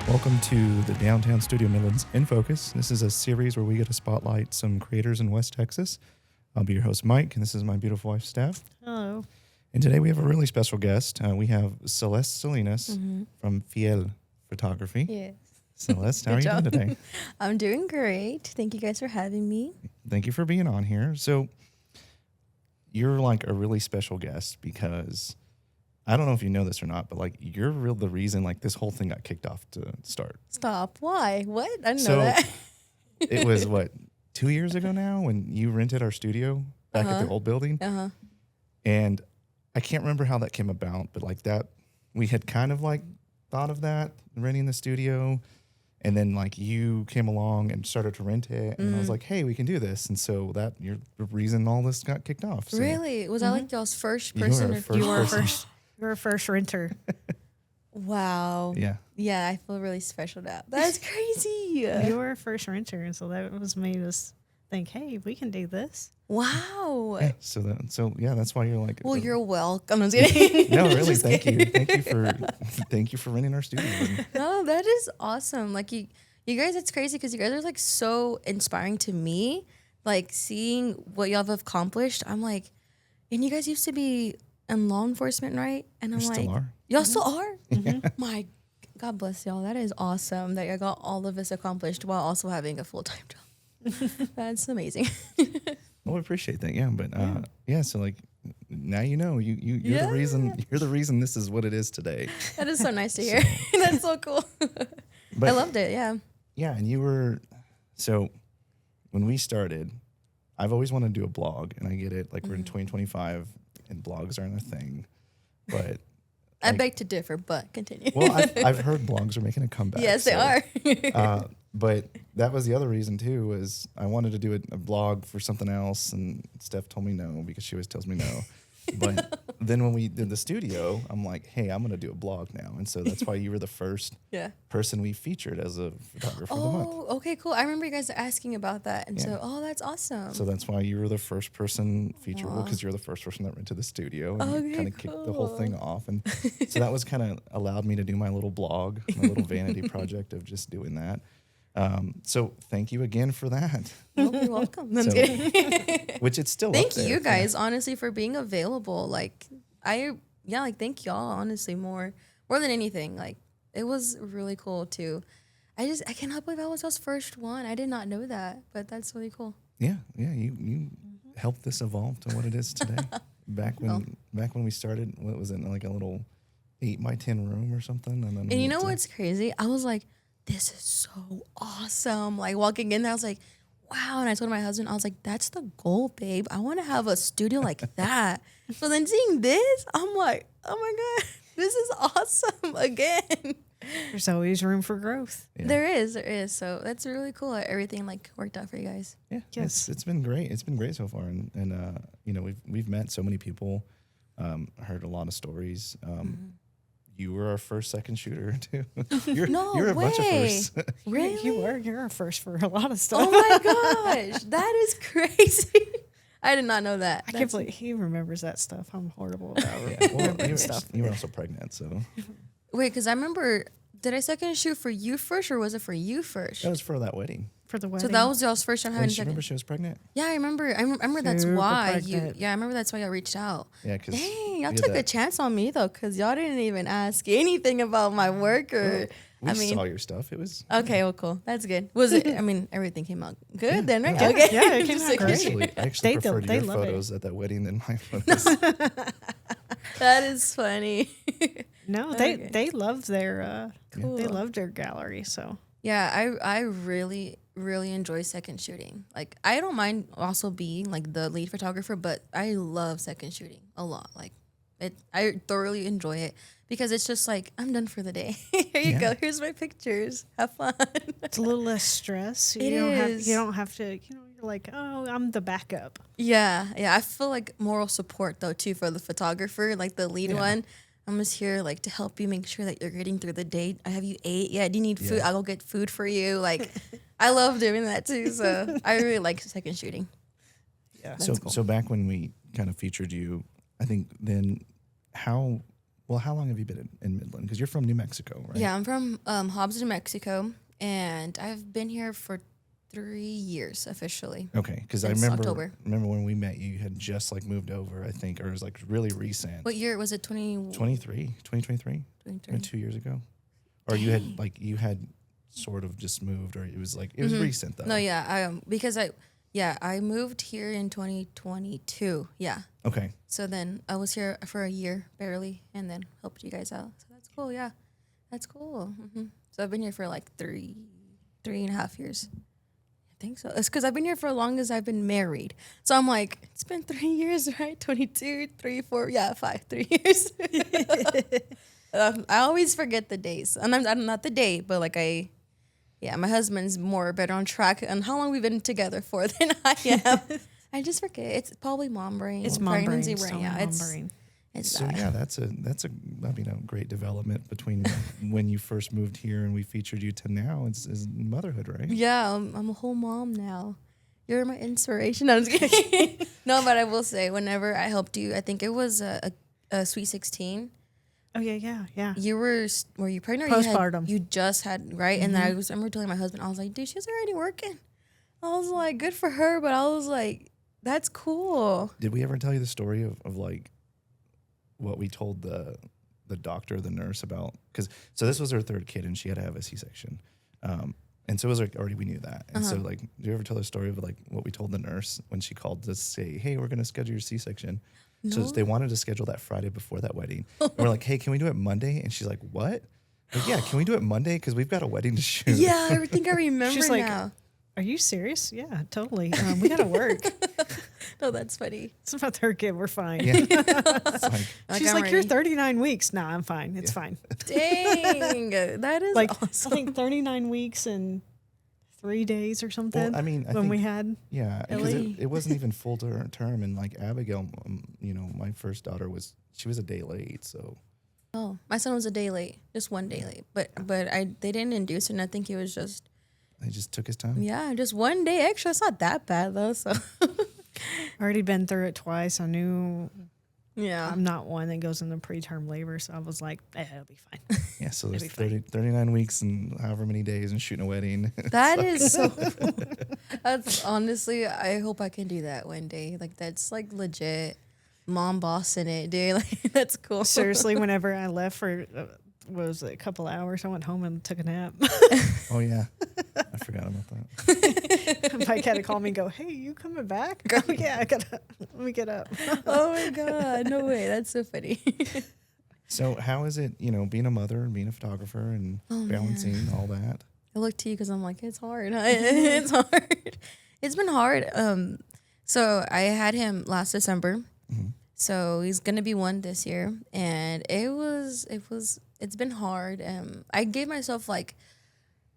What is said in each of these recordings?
Welcome to the Downtown Studio Midland's In Focus. This is a series where we get to spotlight some creators in West Texas. I'll be your host, Mike, and this is my beautiful wife, Steph. Hello. And today we have a really special guest. We have Celeste Salinas from Fiel Photography. Yes. Celeste, how are you doing today? I'm doing great. Thank you guys for having me. Thank you for being on here. So you're like a really special guest because I don't know if you know this or not, but like you're the reason like this whole thing got kicked off to start. Stop. Why? What? I didn't know that. It was 2 years ago now when you rented our studio back at the old building. And I can't remember how that came about, but like that, we had kind of like thought of that, renting the studio. And then like you came along and started to rent it. And I was like, hey, we can do this. And so you're the reason all this got kicked off. So. Really? Was I like y'all's first person? You were first renter. Wow. Yeah. Yeah, I feel really special now. That's crazy. You were first renter, and so that was made us think, hey, we can do this. Wow. Yeah, so that's why you're like. Well, you're welcome. I'm just kidding. No, really, thank you for renting our studio. No, that is awesome. Like you guys, it's crazy because you guys are like so inspiring to me. Like seeing what y'all have accomplished, I'm like, and you guys used to be in law enforcement, right? And I'm like, y'all still are? My God bless y'all. That is awesome that y'all got all of this accomplished while also having a full-time job. That's amazing. Well, I appreciate that. Yeah, but so like now you know you're the reason this is what it is today. That is so nice to hear. That's so cool. But, I loved it. Yeah. Yeah, and you were so when we started, I've always wanted to do a blog, and I get it. Like we're in 2025, and blogs aren't a thing, but. I beg to differ, but continue. Well, I've heard blogs are making a comeback. Yes, they are. But that was the other reason too, was I wanted to do a blog for something else, and Steph told me no because she always tells me no. But then when we did the studio, I'm like, hey, I'm going to do a blog now. And so that's why you were the first person we featured as a photographer of the month. Oh, okay, cool. I remember you guys asking about that. And so, that's awesome. So that's why you were the first person featureable, because you're the first person that rented the studio. And you kind of kicked the whole thing off. And so that was kind of allowed me to do my little blog, my little vanity project of just doing that. So thank you again for that. Oh, you're welcome. I'm kidding. Which it's still thank up there. you guys, honestly, for being available. Like thank y'all, honestly, more than anything. Like it was really cool too. I cannot believe I was y'all's first one. I did not know that, but that's really cool. Yeah. You helped this evolve to what it is today. Back when we started, what was it, like a little 8x10 room or something? And you know what's crazy? I was like, this is so awesome. Like walking in there, I was like, wow. And I told my husband, I was like, that's the goal, babe. I want to have a studio like that. So then seeing this, I'm like, oh my God, this is awesome again. There's always room for growth. Yeah. There is. So that's really cool. Everything like worked out for you guys. Yeah. Yes. It's been great. It's been great so far. And we've met so many people, heard a lot of stories. You were our first second shooter too. You're a bunch of firsts. Really? You're a first for a lot of stuff. Oh my gosh, that is crazy. I did not know that. I can't believe he remembers that stuff. I'm horrible about remembering stuff. You were also pregnant, so. Wait, because I remember, did I second shoot for you first, or was it for you first? That was for that wedding. For the wedding. So that was y'all's first time having a second. Remember she was pregnant? Yeah, I remember. I remember that's Super why pregnant. I remember that's why y'all reached out. Yeah, because dang, y'all took a chance on me though, because y'all didn't even ask anything about my work or. We saw your stuff. It was okay. Well, cool. That's good. Was it? I mean, everything came out good then, right? Yeah. Okay. Yeah, it came out great. I actually preferred your photos at that wedding than my photos. That is funny. No, they loved their cool. They loved their gallery. So yeah, I really enjoy second shooting. Like I don't mind also being like the lead photographer, but I love second shooting a lot. Like I thoroughly enjoy it because it's just like I'm done for the day. Here you go. Here's my pictures. Have fun. It's a little less stress. You don't have to. You're like, oh, I'm the backup. Yeah. I feel like moral support though too for the photographer, like the lead one. I'm just here like to help you make sure that you're getting through the day. Have you ate? Yeah. Do you need food? I'll go get food for you. Like, I love doing that too. So I really like second shooting. Yeah. So back when we kind of featured you, I think then how long have you been in Midland? Because you're from New Mexico, right? Yeah, I'm from Hobbs, New Mexico, and I've been here for 3 years officially. Okay, because I remember when we met, you had just like moved over, I think, or it was like really recent. What year was it? 2023? 2 years ago? Or you had sort of just moved, or it was recent though. No, yeah, I moved here in 2022. Yeah. Okay. So then I was here for a year barely, and then helped you guys out. So that's cool. Yeah, that's cool. So I've been here for like three and a half years. I think so. It's because I've been here for as long as I've been married. So I'm like, it's been 3 years, right? 22, 3, 4, 5, 3 years. I always forget the days. And I'm not the date, but like my husband's better on track on how long we've been together for than I am. I just forget. It's probably mom brain. It's mom brain. Yeah, it's so that. yeah, that's a great development between when you first moved here and we featured you to now is motherhood, right? Yeah, I'm a whole mom now. You're my inspiration. I'm just kidding. No, but I will say, whenever I helped you, I think it was a Sweet 16. Oh yeah. Were you pregnant? Postpartum. You just had, right? And then I remember telling my husband, I was like, dude, she's already working. I was like, good for her, but I was like, that's cool. Did we ever tell you the story of like what we told the doctor, the nurse about? So this was her third kid and she had to have a C-section. And so it was like, already we knew that. And so like, do you ever tell the story of like what we told the nurse when she called to say, hey, we're going to schedule your C-section? No. So they wanted to schedule that Friday before that wedding. And we're like, hey, can we do it Monday? And she's like, what? Like, yeah, can we do it Monday? Because we've got a wedding to shoot. Yeah, I think I remember she's now. Like, are you serious? Yeah, totally. We got to work. No, that's funny. It's about third kid. We're fine. Yeah. She's like, you're 39 weeks. Nah, I'm fine. It's fine. Dang, that is like awesome. I think 39 weeks and 3 days or something. Well, I mean, when we had because it wasn't even full term, and like Abigail, my first daughter she was a day late, so. Oh, my son was a day late, just 1 day late, but they didn't induce it, and I think he was just. He just took his time. Yeah, just 1 day extra. It's not that bad though. So. Already been through it twice. I knew. Yeah. I'm not one that goes into preterm labor, so I was like, it'll be fine. Yeah, so there's 39 weeks and however many days and shooting a wedding. That is so cool. That's honestly, I hope I can do that one day. Like, that's like legit mom boss in it, dude. Like, that's cool. Seriously, whenever I left for, was it a couple hours, I went home and took a nap. Oh, yeah. I forgot about that. Mike had to call me and go, hey, you coming back? Oh, yeah, let me get up. Oh, my God. No way. That's so funny. So how is it, being a mother and being a photographer and balancing all that? I look to you because I'm like, it's hard. It's hard. It's been hard. So I had him last December. Mm-hmm. So he's going to be 1 this year. And it's been hard. I gave myself like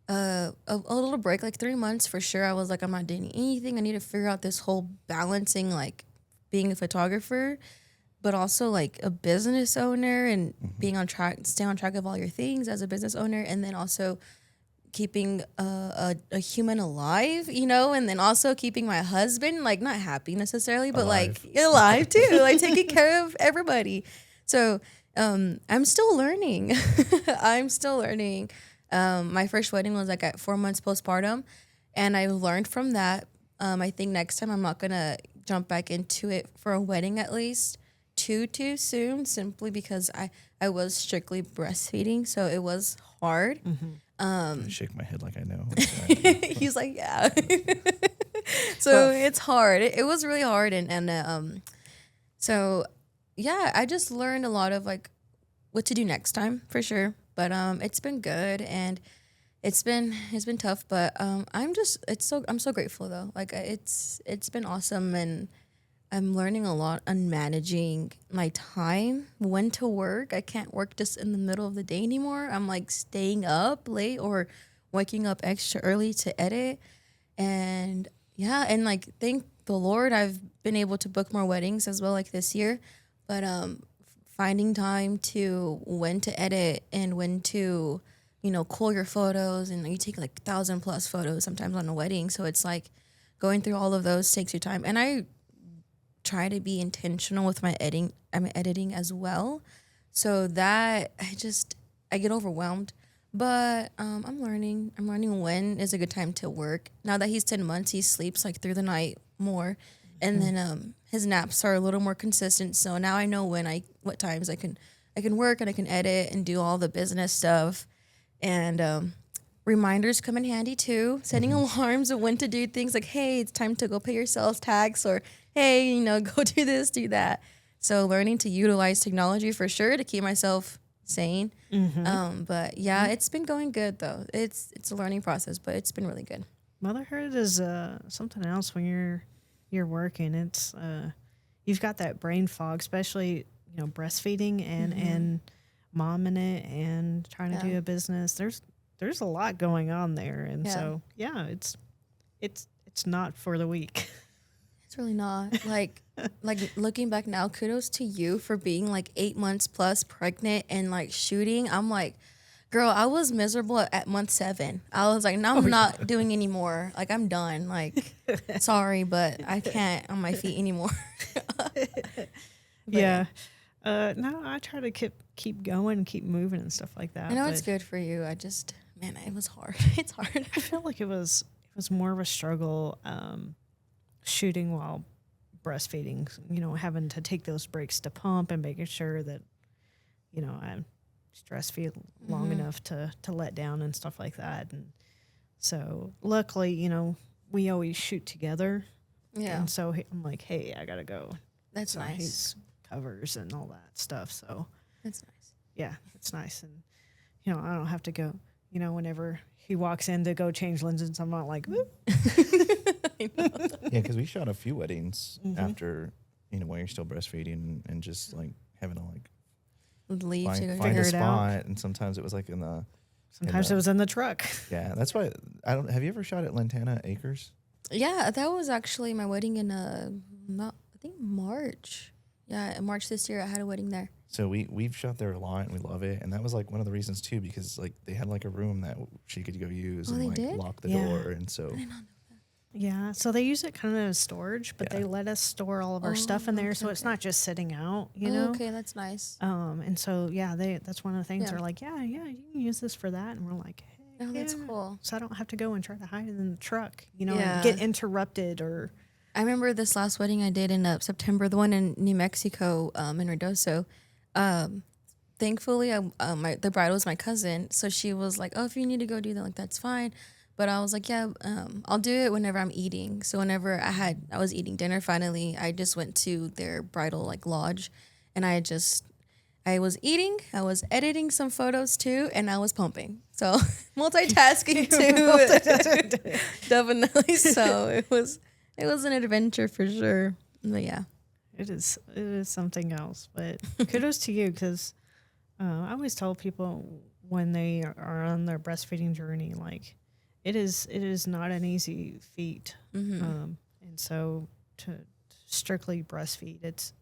a little break, like 3 months for sure. I was like, I'm not doing anything. I need to figure out this whole balancing, like being a photographer, but also like a business owner and being on track, stay on track of all your things as a business owner. And then also keeping a human alive, and then also keeping my husband, like not happy necessarily, but alive. Like alive too, like taking care of everybody. So I'm still learning. My first wedding was like at 4 months postpartum, and I learned from that. I think next time I'm not gonna jump back into it for a wedding at least too soon, simply because I was strictly breastfeeding, so it was hard. I shake my head like I know. He's like, yeah. So it's hard. It was really hard, and so yeah, I just learned a lot of like what to do next time for sure. But it's been good, and it's been tough. But I'm so grateful though. Like it's been awesome, and I'm learning a lot on managing my time, when to work. I can't work just in the middle of the day anymore. I'm like staying up late or waking up extra early to edit. And yeah, and like thank the Lord I've been able to book more weddings as well, like this year. But finding time to when to edit and when to, cull your photos, and you take like 1,000+ photos sometimes on a wedding. So it's like going through all of those takes your time. And I try to be intentional with my editing as well. So that I get overwhelmed. But I'm learning. I'm learning when is a good time to work. Now that he's 10 months, he sleeps like through the night more. And then his naps are a little more consistent. So now I know what times I can work and I can edit and do all the business stuff. And reminders come in handy too. Setting alarms of when to do things like, hey, it's time to go pay your sales tax, or hey, go do this, do that. So learning to utilize technology for sure to keep myself sane. But yeah, it's been going good though. It's a learning process, but it's been really good. Motherhood is something else when you're working. It's you've got that brain fog, especially breastfeeding and momming it and trying to do a business. There's a lot going on there, and so it's not for the weak. It's really not. Like looking back now, kudos to you for being like 8 months plus pregnant and like shooting. I'm like, girl, I was miserable at month 7. I was like, no, I'm not doing anymore. Like, I'm done. Like, sorry, but I can't on my feet anymore. No, I try to keep going and keep moving and stuff like that. I know it's good for you. Man, it was hard. It's hard. I feel like it was more of a struggle shooting while breastfeeding, having to take those breaks to pump and making sure that, I stress feed long enough to let down and stuff like that. And so luckily, we always shoot together. Yeah. And so I'm like, hey, I got to go. That's nice. He's covers and all that stuff. So that's nice. Yeah, it's nice. And, I don't have to go, whenever he walks in to go change lenses, I'm not like, whoop. Yeah, because we shot a few weddings after, while you're still breastfeeding and just like having to like leave to go find a spot. Out. And sometimes it was like sometimes it was in the truck. Yeah, that's why have you ever shot at Lantana Acres? Yeah, that was actually my wedding in March. Yeah, in March this year I had a wedding there. So we've shot there a lot and we love it, and that was like one of the reasons too, because like they had like a room that she could go use and like lock the door, and so. Yeah, so they use it kind of as storage, but they let us store all of our stuff in there, so it's not just sitting out, Okay, that's nice. And so that's one of the things. They're like, yeah, you can use this for that, and we're like, hey, that's cool. So I don't have to go and try to hide it in the truck, and get interrupted or. I remember this last wedding I did in September, the one in New Mexico, in Ruidoso. Thankfully, the bride was my cousin, so she was like, "Oh, if you need to go do that, like that's fine." But I was like, "Yeah, I'll do it whenever I'm eating." So whenever I was eating dinner, finally, I just went to their bridal like lodge, and I was eating, I was editing some photos too, and I was pumping. So multitasking too, definitely. So it was an adventure for sure. But yeah. It is something else, but kudos to you, because I always tell people when they are on their breastfeeding journey, like it is not an easy feat, and so to strictly breastfeed, it's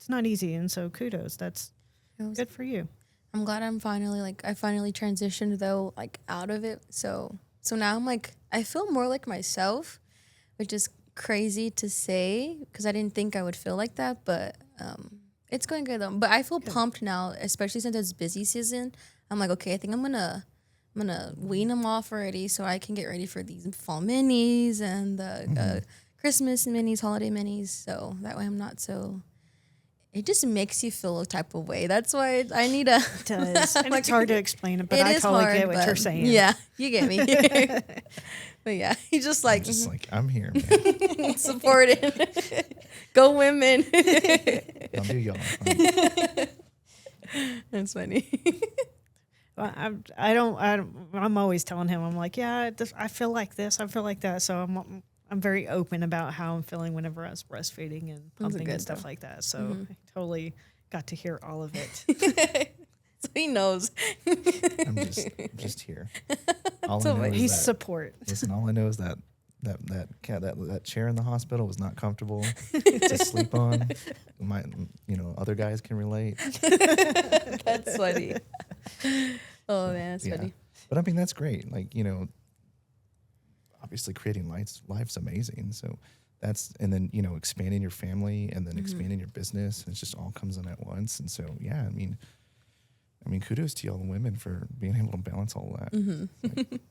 not easy, and so kudos. That's good for you. I'm glad I finally transitioned though, like out of it. So now I'm like, I feel more like myself, which is crazy to say because I didn't think I would feel like that, but it's going good though. But I feel pumped now, especially since it's busy season. I'm like, okay, I think I'm gonna wean them off already so I can get ready for these fall minis and the Christmas minis, holiday minis. So that way I'm not so. It just makes you feel a type of way. That's why I need a. It does. And it's hard to explain it, but it I is totally hard, get what you're saying. Yeah, you get me. But yeah, he's just like I'm here, man. Supported. Go women. I'll do y'all. That's funny. Well, I'm always telling him, I'm like, yeah, I feel like this, I feel like that. So I'm very open about how I'm feeling whenever I was breastfeeding and pumping and stuff like that. So I totally got to hear all of it. So he knows. I'm just here. All I know is he's that, support. Listen, all I know is that chair in the hospital was not comfortable to sleep on. Other guys can relate. That's funny. Oh man, that's funny. But I mean, that's great. Like, obviously creating life's amazing. So and then, you know, expanding your family and then expanding your business. And it just all comes in at once. And so, yeah, I mean, kudos to y'all women for being able to balance all that. Like,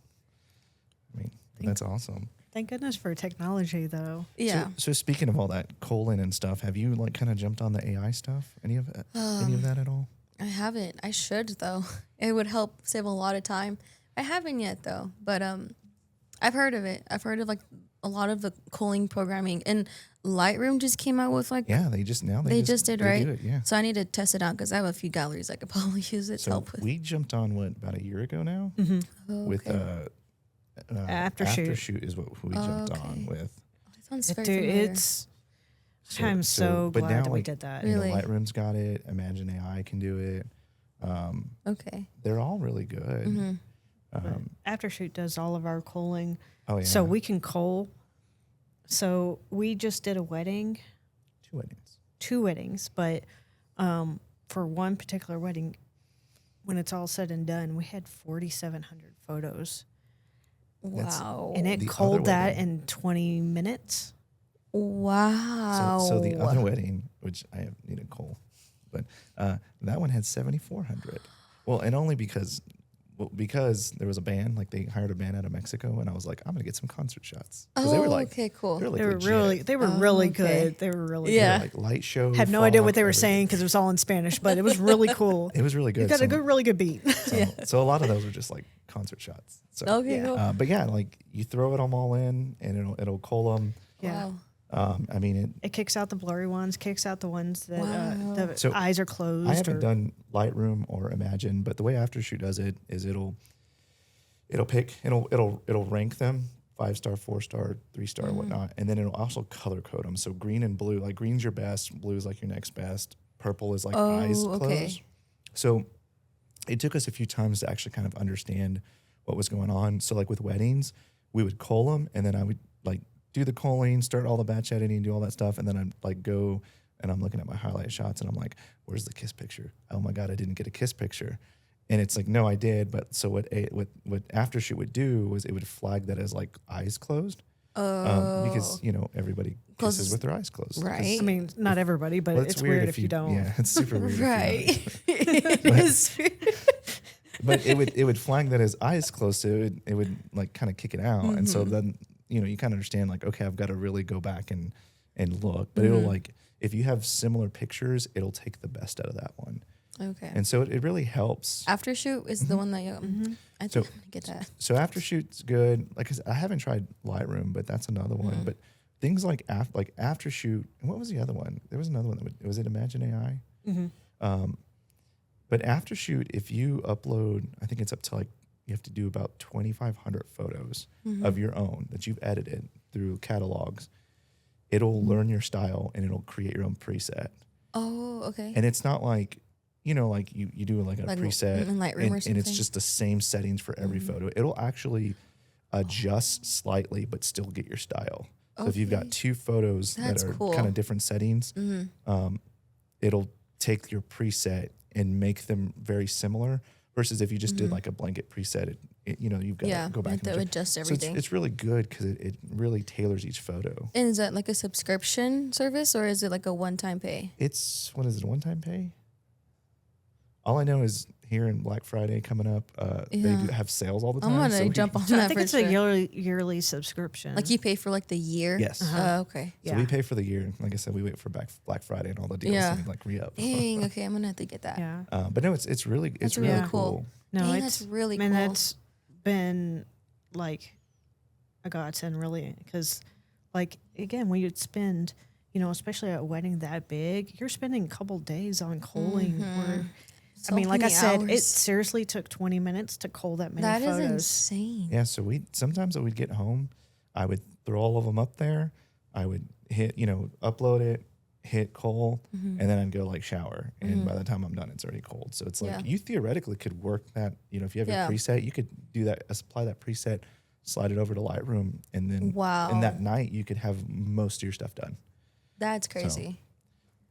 I mean, that's awesome. Thank goodness for technology, though. Yeah. So speaking of all that colon and stuff, have you like kind of jumped on the AI stuff? Any of that at all? I haven't. I should though. It would help save a lot of time. I haven't yet though, but I've heard of it. I've heard of like a lot of the culling programming, and Lightroom just came out with like they just did, right? do it, yeah. So I need to test it out because I have a few galleries I could probably use it to So help with. we jumped on about a year ago now with Aftershoot is what we jumped on with. That sounds very Dude, familiar. I'm so but glad now, we like, did that. You know, Really? Lightroom's got it. Imagine AI can do it. Okay. They're all really good. Aftershoot does all of our culling. Oh yeah. So we can cull. So we just did a wedding, 2 weddings, but for one particular wedding, when it's all said and done, we had 4,700 photos. Wow. And it The culled other that wedding. in 20 minutes. Wow. So the other wedding, which I have need a coal, but that one had 7,400. Well, and only because there was a band, like they hired a band out of Mexico, and I was like, I'm gonna get some concert shots. Oh, they were like, okay, cool. They were, like, They were legit. really okay. good. They were really Yeah. They were, like light show. good. Had no idea what fog, they were everything. saying because it was all in Spanish, but it was really cool. It was really good. You got So- a really good beat. So a lot of those were just like concert shots. So, Okay, cool. but yeah, like you throw them all in, and it'll cull them. Yeah. Wow. I mean, It kicks out the blurry ones, kicks out the ones that Wow. the So, eyes are closed. I haven't done Lightroom or Imagine, but the way Aftershoot does it is it'll rank them 5-star, 4-star, 3-star, whatnot, and then it'll also color code them. So green and blue, like green's your best, blue is like your next best, purple is like eyes closed. okay. So it took us a few times to actually kind of understand what was going on. So like with weddings, we would cull them, and then I would like do the culling, start all the batch editing, do all that stuff, and then I'd like go and I'm looking at my highlight shots, and I'm like, where's the kiss picture? Oh my God, I didn't get a kiss picture. And it's like, no, I did. But so what Aftershoot would do was it would flag that as like eyes closed. Because, you know, everybody kisses with their eyes closed. Right. I mean, not everybody, but Well, it's weird if you don't. Yeah, it's super weird. Right. If you don't. But it would flag that as eyes closed, so it would like kind of kick it out. And so then, you know, you kind of understand like, okay, I've got to really go back and look. But it'll like, if you have similar pictures, it'll take the best out of that one. Okay. And so it really helps. Aftershoot is the one that you. I think So- I'm gonna get that. So Aftershoot's good. Like I haven't tried Lightroom, but that's another one. But things like Aftershoot, and what was the other one? There was another one. Was it Imagine AI? But Aftershoot, if you upload, I think it's up to like you have to do about 2,500 photos of your own that you've edited through catalogs. It'll learn your style and it'll create your own preset. Oh, okay. And it's not like, you know, like you do like a Like preset in Lightroom or and it's something? just the same settings for every photo. It'll actually adjust slightly, but still get your style. So if you've got Okay. 2 photos That's that are cool. kind of different settings, it'll take your preset and make them very similar. Versus if you just did like a blanket preset, you know, you've got to go back and that adjust. would adjust So everything. it's really good because it really tailors each photo. And is that like a subscription service or is it like a one-time pay? It's, what is it, a one-time pay? All I know is here in Black Friday coming up, they do have sales all the time. I'm gonna so jump on So that I think for it's sure. a yearly subscription. Like you pay for like the year. Yes. Okay. So we pay for the year. Like I said, we wait for Black Friday and all the deals Yeah. and like re-up. Dang. Okay, I'm gonna have to get that. Yeah. But no, it's really That's really really cool. cool. No, Dang, it's that's really man, cool. that's been like a godsend, really, because like again, when you'd spend, you know, especially at a wedding that big, you're spending a couple days on culling. Where So I mean, like I many said, it hours. seriously took 20 minutes to cull that many That is photos. insane. Yeah. So sometimes when we'd get home, I would throw all of them up there. I would hit, you know, upload it, hit cull, and then I'd go like shower. And by the time I'm done, it's already cold. So it's like Yeah. you theoretically could work that, you know, if you have Yeah. your preset, you could do that, apply that preset, slide it over to Lightroom, and then Wow. in that night you could have most of your stuff done. That's crazy.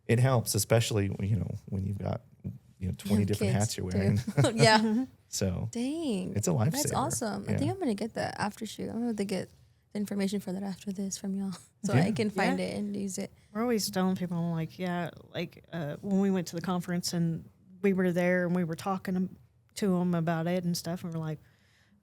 It helps, especially when, you know, when you've got, you know, 20 different Kids, hats you're too. wearing. Yeah. So Dang. it's a lifesaver. That's awesome. I think Yeah. I'm gonna get that Aftershoot. I'm gonna have to get the information for that after this from y'all, so I can find it and use it. We're always telling people, like, when we went to the conference and we were there and we were talking to them about it and stuff, and we're like,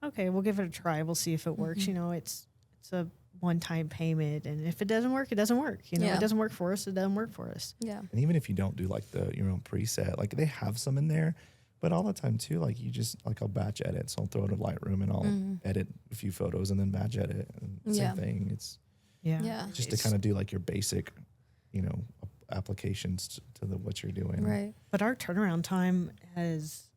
okay, we'll give it a try. We'll see if it works. You know, it's a one-time payment, and if it doesn't work, it doesn't work. You know, it doesn't work for us. It doesn't work for us. Yeah. And even if you don't do like your own preset, like they have some in there, but all the time too, like you just like I'll batch edit, so I'll throw it in Lightroom and I'll edit a few photos and then batch edit. And same thing. It's just to kind of do like your basic, you know, applications to what you're doing. Right. But our turnaround time has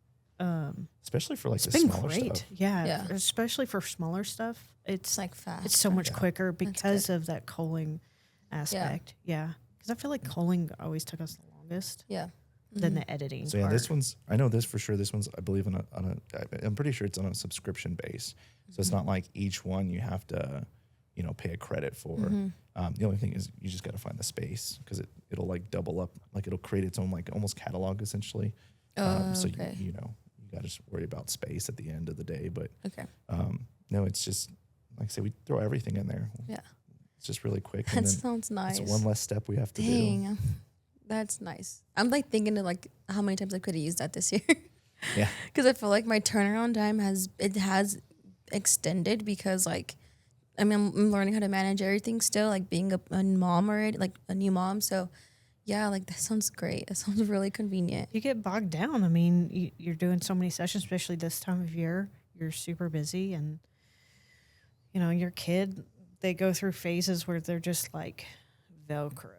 especially for like the been smaller great. stuff. Yeah, especially for smaller stuff. It's like fast. It's so much quicker because of that culling aspect. Yeah. Because I feel like culling always took us the longest. Yeah. Than the editing. So part. this one's, I know this for sure. This one's, I believe I'm pretty sure it's on a subscription base. So it's not like each one you have to, you know, pay a credit for. The only thing is you just got to find the space because it'll like double up, like it'll create its own like almost catalog essentially. So you know, you got to just worry about space at the end of the day. But no, it's just like I say, we throw everything in there. Yeah, it's just really quick. That sounds nice. It's one less step we have to do. That's nice. I'm like thinking of like how many times I could have used that this year. Yeah, because I feel like my turnaround time has extended because like I mean I'm learning how to manage everything still, like being a mom already, like a new mom. So yeah, like that sounds great. That sounds really convenient. You get bogged down. I mean, you're doing so many sessions, especially this time of year. You're super busy, and you know your kid. They go through phases where they're just like Velcro.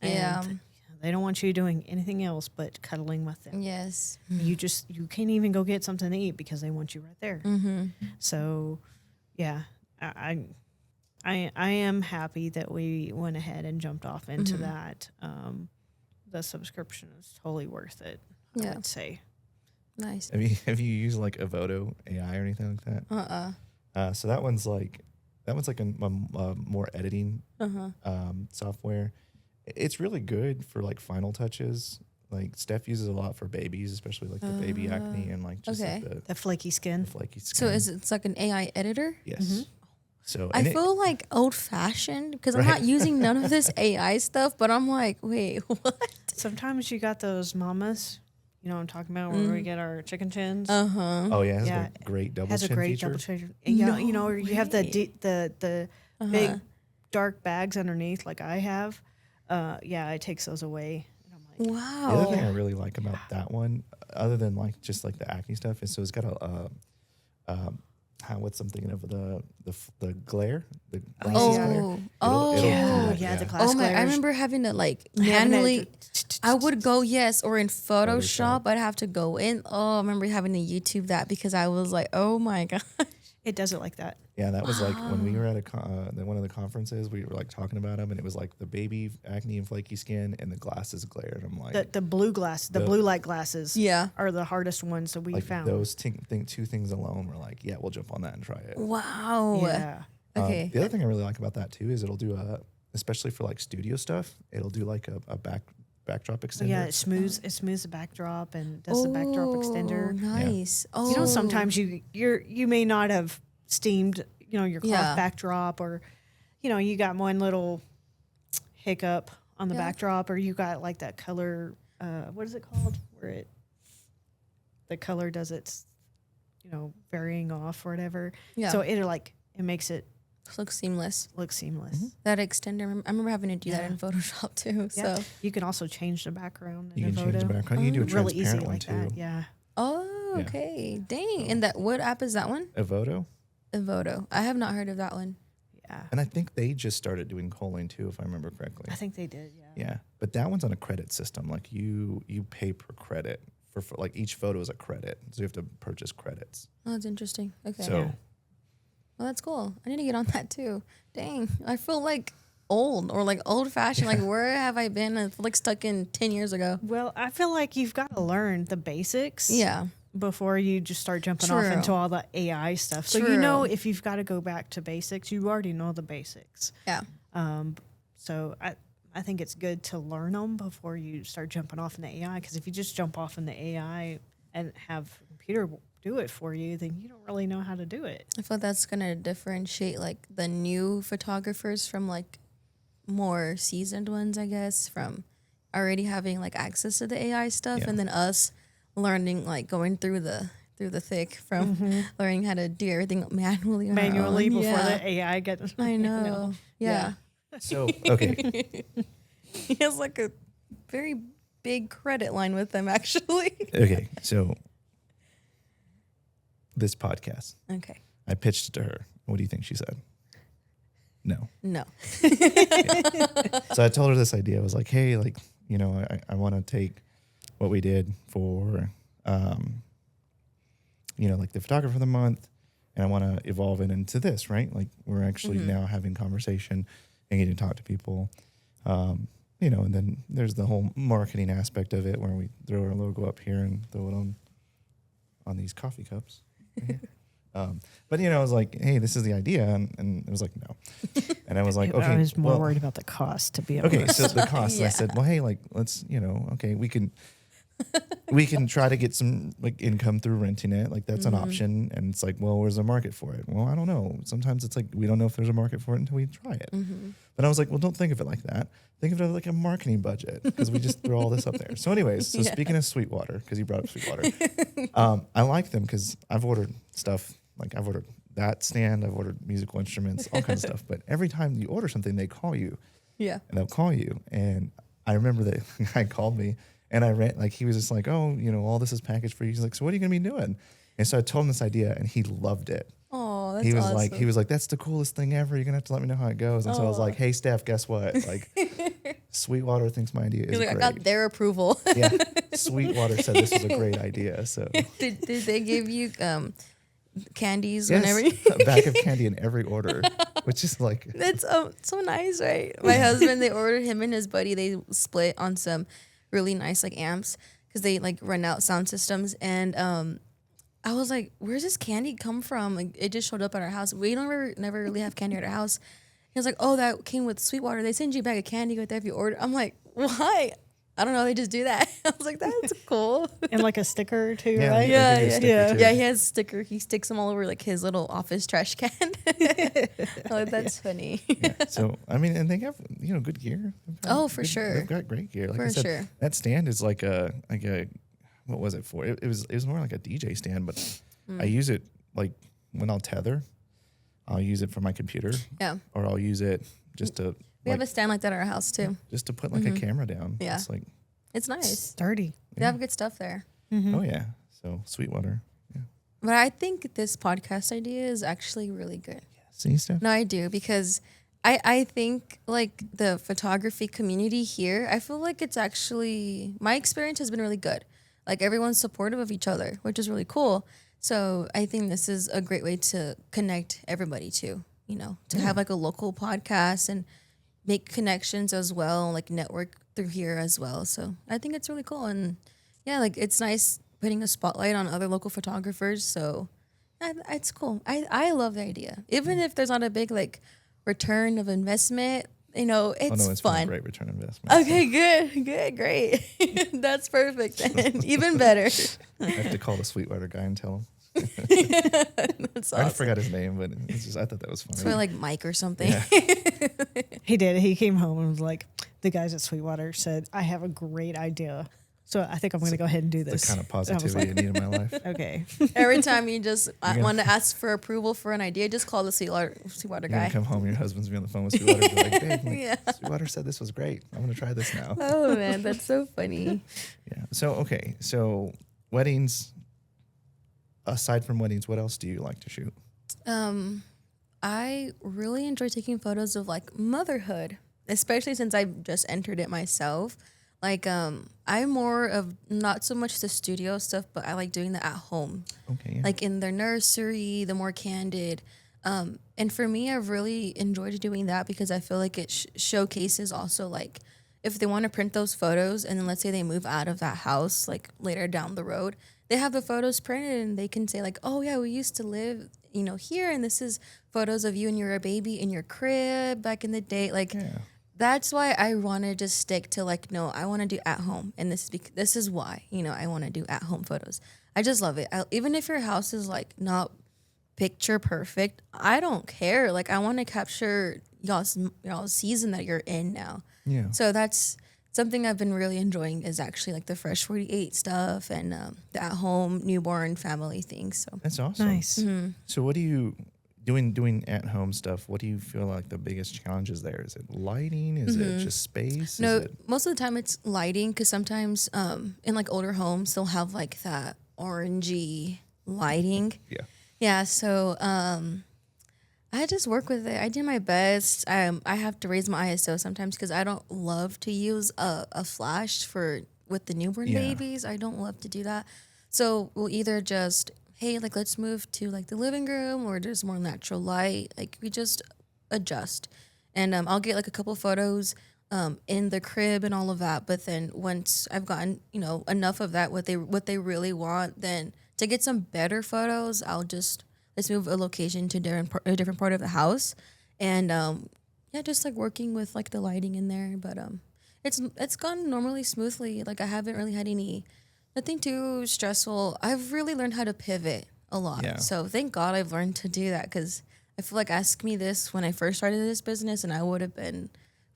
And they don't want you doing anything else but cuddling with them. Yes. You can't even go get something to eat because they want you right there. Mm-hmm. So, yeah, I am happy that we went ahead and jumped off into that. The subscription is totally worth it. I would say. Nice. Have you used like Avoto AI or anything like that? So that one's like a more editing software. It's really good for like final touches. Like Steph uses a lot for babies, especially like the baby acne and like just like the flaky skin. So it's like an AI editor? Yes. Mm-hmm. So I feel like old fashioned because I'm not using none of this AI stuff, but I'm like, wait, what? Sometimes you got those mamas, you know what I'm talking about, where we get our chicken chins. Oh yeah, it has a great double chin feature. Double chin. You know, you have the big dark bags underneath like I have. It takes those away. And I'm like, wow. The other thing I really like about that one, other than like just like the acne stuff, is so it's got what's I'm thinking of the glare, the glass glare. The glass glare. I remember having to like manually. I would go or in Photoshop I'd have to go in. Oh, I remember having to YouTube that because I was like, oh my god. It does it like that. Yeah, that was like when we were at one of the conferences, we were like talking about them, and it was like the baby acne and flaky skin and the glasses glare. And I'm like, the blue glass, the blue light glasses, are the hardest ones that we found. Those two things alone were like, yeah, we'll jump on that and try it. Wow. Yeah. Okay. The other thing I really like about that too is it'll do especially for like studio stuff, it'll do like a backdrop extender. Yeah, it smooths the backdrop and does the backdrop extender. Nice. Yeah. You know, sometimes you may not have steamed, you know, your cloth backdrop, or you know, you got one little hiccup on the backdrop, or you got like that color. What is it called? Where the color does its, you know, varying off or whatever. Yeah. So it makes it looks seamless. Mm-hmm. That extender, I remember having to do that in Photoshop too. Yeah. So you can also change the background. You can change the background. You can do a really easy transparent one like too. that. Yeah. Oh, okay. Dang. And what app is that one? Avoto. I have not heard of that one. Yeah. And I think they just started doing culling too, if I remember correctly. I think they did. Yeah. Yeah, but that one's on a credit system. Like you pay per credit for like each photo is a credit, so you have to purchase credits. Oh, that's interesting. Okay. So. Well, that's cool. I need to get on that too. Dang, I feel like old or like old fashioned. Like, where have I been? I feel like stuck in 10 years ago. Well, I feel like you've got to learn the basics. Yeah. Before you just start jumping off into all the AI stuff. So you know, if you've got to go back to basics, you already know the basics. Yeah. So I think it's good to learn them before you start jumping off in the AI. Because if you just jump off in the AI and have computer do it for you, then you don't really know how to do it. I feel that's gonna differentiate like the new photographers from like more seasoned ones, I guess, from already having like access to the AI stuff, Yeah. and then us learning like going through the thick from learning how to do everything manually on our Manually own. before Yeah. the AI gets. I know. Yeah. So, okay. He has like a very big credit line with them, actually. Okay. So, this podcast, Okay. I pitched it to her. What do you think she said? No. No. So I told her this idea. I was like, hey, like, you know, I want to take what we did for, you know, like the photographer of the month, and I want to evolve it into this, right? Like we're actually now having conversation and getting to talk to people, you know, and then there's the whole marketing aspect of it where we throw our logo up here and throw it on these coffee cups. But you know, I was like, hey, this is the idea. And it was like, no. And I was like, okay. I was more well, worried about the cost, to be honest. okay, so the cost. I said, well, hey, like, let's, you know, okay, we can try to get some like income through renting it. Like that's an option. And it's like, well, where's the market for it? Well, I don't know. Sometimes it's like, we don't know if there's a market for it until we try it. But I was like, well, don't think of it like that. Think of it like a marketing budget because we just throw all this up there. So anyways, so speaking of Sweetwater, because you brought up Sweetwater, I like them because I've ordered stuff. Like I've ordered that stand, I've ordered musical instruments, all kinds of stuff. But every time you order something, they call you. Yeah. And they'll call you. And I remember the guy called me and I ran, like, he was just like, oh, you know, all this is packaged for you. He's like, so what are you going to be doing? And so I told him this idea and he loved it. Oh, that's He was awesome. like, that's the coolest thing ever. You're going to have to let me know how it goes. And so I was like, hey, Steph, guess what? Like, Sweetwater thinks my idea is He's like, great. I got their approval. Yeah. Sweetwater said this was a great idea. So did they give you candies yes, whenever you a bag of candy in every order, which is like, That's so nice, right? My husband, they ordered him and his buddy. They split on some really nice like amps because they like run out sound systems. And I was like, "Where's this candy come from?" Like it just showed up at our house. We never really have candy at our house. He was like, "Oh, that came with Sweetwater. They send you a bag of candy with every order." I'm like, "Why?" I don't know. They just do that. I was like, "That's cool." And like a sticker or two, Yeah, right? yeah. give you a sticker, too. Yeah, he has a sticker. He sticks them all over like his little office trash can. I'm like, that's funny. Yeah. So I mean, and they have, you know, good gear. Oh, for sure. They've got great gear. Like For I said, sure. that stand is like a what was it for? It was more like a DJ stand, but I use it like when I'll tether, I'll use it for my computer. Yeah. Or I'll use it just to We have a stand like that at our house too. just to put like a camera down. Yeah. It's like, It's nice. Sturdy. They have good stuff there. oh yeah. So Sweetwater. Yeah. But I think this podcast idea is actually really good. See, Steph? No, I do, because I think like the photography community here, I feel like it's actually, my experience has been really good. Like everyone's supportive of each other, which is really cool. So I think this is a great way to connect everybody too, you know, to have like a local podcast and make connections as well, like network through here as well. So I think it's really cool. And yeah, like it's nice putting a spotlight on other local photographers. So it's cool. I love the idea. Even if there's not a big like return of investment, you know, it's Oh no, it's been a fun. great return on investment. Okay, good, great. That's perfect. And even better. I have to call the Sweetwater guy and tell him. That's I already awesome. forgot his name, but it's just, I thought that was funny. It's probably like Mike or something. Yeah. He did. He came home and was like, the guys at Sweetwater said, I have a great idea. So I think I'm going to go ahead and do the this. kind of I was positivity I need in my life. Okay. Every time you just want to ask for approval for an idea, just call the Sweetwater You're guy. gonna come home, your husband's be on the phone with Sweetwater, be like, babe, like, Yeah. Sweetwater said this was great. I'm gonna try this now. Oh man, that's so funny. Yeah. So okay. So weddings. Aside from weddings, what else do you like to shoot? I really enjoy taking photos of like motherhood, especially since I just entered it myself. Like, I'm more of not so much the studio stuff, but I like doing that at home, Okay. Yeah. like in their nursery, the more candid. And for me, I've really enjoyed doing that because I feel like it showcases also like if they want to print those photos and then let's say they move out of that house like later down the road, they have the photos printed and they can say like, oh yeah, we used to live, you know, here, and this is photos of you and you're a baby in your crib back in the day. Like, Yeah. that's why I want to just stick to like, no, I want to do at home. And this is why, you know, I want to do at home photos. I just love it. Even if your house is like not picture perfect, I don't care. Like I want to capture y'all's season that you're in now. Yeah. So that's something I've been really enjoying is actually like the Fresh 48 stuff and the at home newborn family things. So That's awesome. Nice. Mm-hmm. So what do you doing at home stuff? What do you feel like the biggest challenges there? Is it lighting? Is it just space? No, Is it, most of the time it's lighting because sometimes in like older homes they'll have like that orangey lighting. yeah. Yeah, so I just work with it. I do my best. I have to raise my ISO sometimes because I don't love to use a flash with the newborn Yeah. babies. I don't love to do that. So we'll either just, hey, like let's move to like the living room or there's more natural light. Like we just adjust. And I'll get like a couple photos in the crib and all of that. But then once I've gotten, enough of that, what they really want, then to get some better photos, let's move a location to a different part of the house. And just like working with like the lighting in there. But it's gone normally smoothly. Like I haven't really had nothing too stressful. I've really learned how to pivot a lot. Yeah. So thank God I've learned to do that because I feel like ask me this when I first started this business and I would have been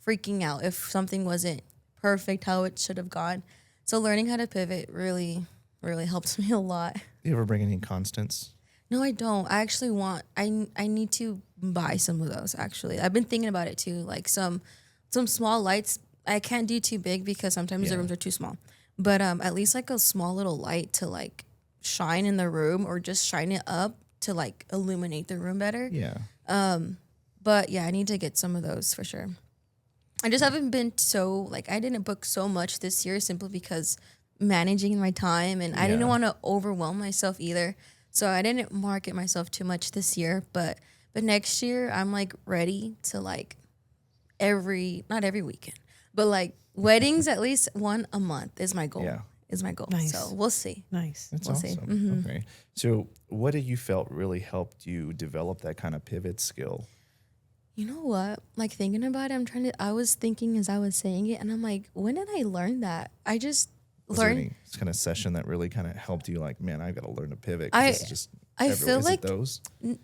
freaking out if something wasn't perfect how it should have gone. So learning how to pivot really, really helps me a lot. You ever bring any constants? No, I don't. I actually I need to buy some of those actually. I've been thinking about it too. Like some small lights. I can't do too big because sometimes the rooms are too small. But at least like a small little light to like shine in the room or just shine it up to like illuminate the room better. Yeah. But yeah, I need to get some of those for sure. I just haven't been I didn't book so much this year simply because managing my time and I didn't want to overwhelm myself either. So I didn't market myself too much this year, but next year I'm like ready to like not every weekend, but like weddings at least one a month is my goal. Yeah. Is my goal. Nice. So we'll see. Nice. That's We'll awesome. see. Mm-hmm. Okay. So what have you felt really helped you develop that kind of pivot skill? You know what? Like thinking about it, I was thinking as I was saying it and I'm like, when did I learn that? I just Was there learned. any kind of session that really kind of helped you like, man, I've got to learn to pivot? I feel is like it those?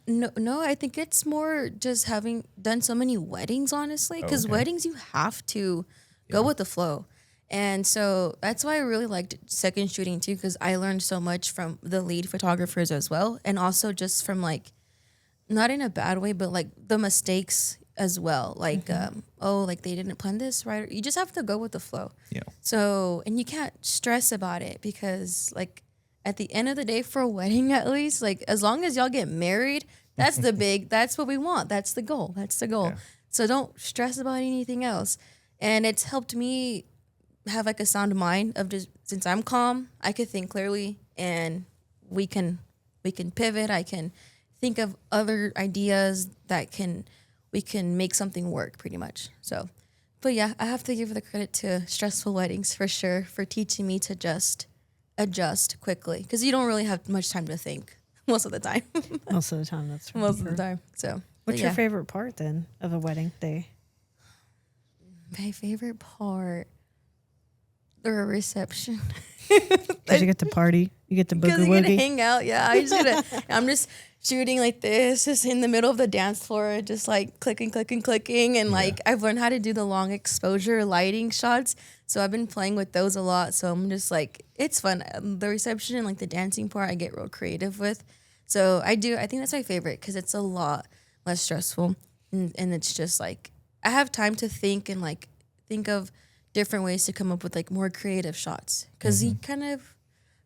No, I think it's more just having done so many weddings, honestly, because Okay. weddings you have to go with the flow. And so that's why I really liked second shooting too, because I learned so much from the lead photographers as well. And also just from like, not in a bad way, but like the mistakes as well. Like, like they didn't plan this right. You just have to go with the flow. Yeah. So, and you can't stress about it because like at the end of the day for a wedding, at least, like as long as y'all get married, that's that's what we want. That's the goal. Yeah. So don't stress about anything else. And it's helped me have like a sound mind of just, since I'm calm, I could think clearly and we can pivot. I can think of other ideas that we can make something work pretty much. So, but yeah, I have to give the credit to Stressful Weddings for sure for teaching me to just adjust quickly because you don't really have much time to think most of the time. Most of the time, that's Most of the time. So, What's but your yeah. favorite part then of a wedding day? My favorite part, the reception. Because you get to party, you get to Because boogie you get to woogie. hang out. Yeah, I'm just shooting like this, just in the middle of the dance floor, just like clicking. And like I've learned how to do the long exposure lighting shots. So I've been playing with those a lot. So I'm just like, it's fun. The reception and like the dancing part, I get real creative with. So I think that's my favorite because it's a lot less stressful. And it's just like, I have time to think and like think of different ways to come up with like more creative shots. Because you kind of,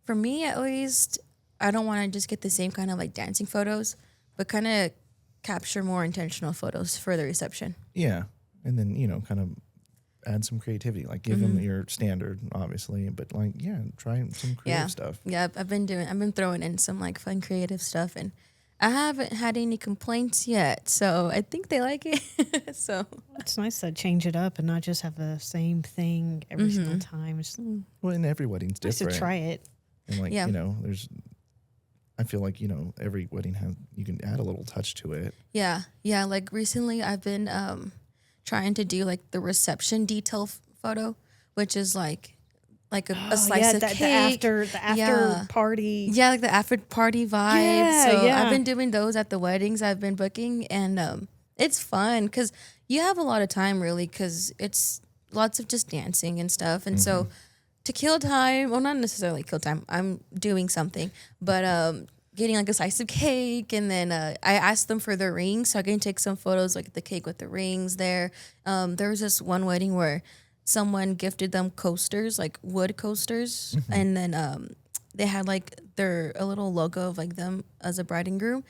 for me at least, I don't want to just get the same kind of like dancing photos, but kind of capture more intentional photos for the reception. Yeah. And then, kind of add some creativity, like give them your standard, obviously, but like, try some creative stuff. Yeah, I've been throwing in some like fun creative stuff and I haven't had any complaints yet. So I think they like it. So It's nice to change it up and not just have the same thing every single time. It's nice Well, and every wedding's different. to try it. And like, Yeah. I feel like, every wedding you can add a little touch to it. yeah. Like recently I've been trying to do like the reception detail photo, which is like like a slice of cake. The after party. Yeah, like the after party vibe. Yeah, so yeah. I've been doing those at the weddings I've been booking, and it's fun because you have a lot of time really because it's lots of just dancing and stuff. And so to kill time, well, not necessarily kill time, I'm doing something, but getting like a slice of cake, and then I asked them for their rings so I can take some photos like the cake with the rings there. There was this one wedding where someone gifted them coasters, like wood coasters, and then they had like a little logo of like them as a bride and groom,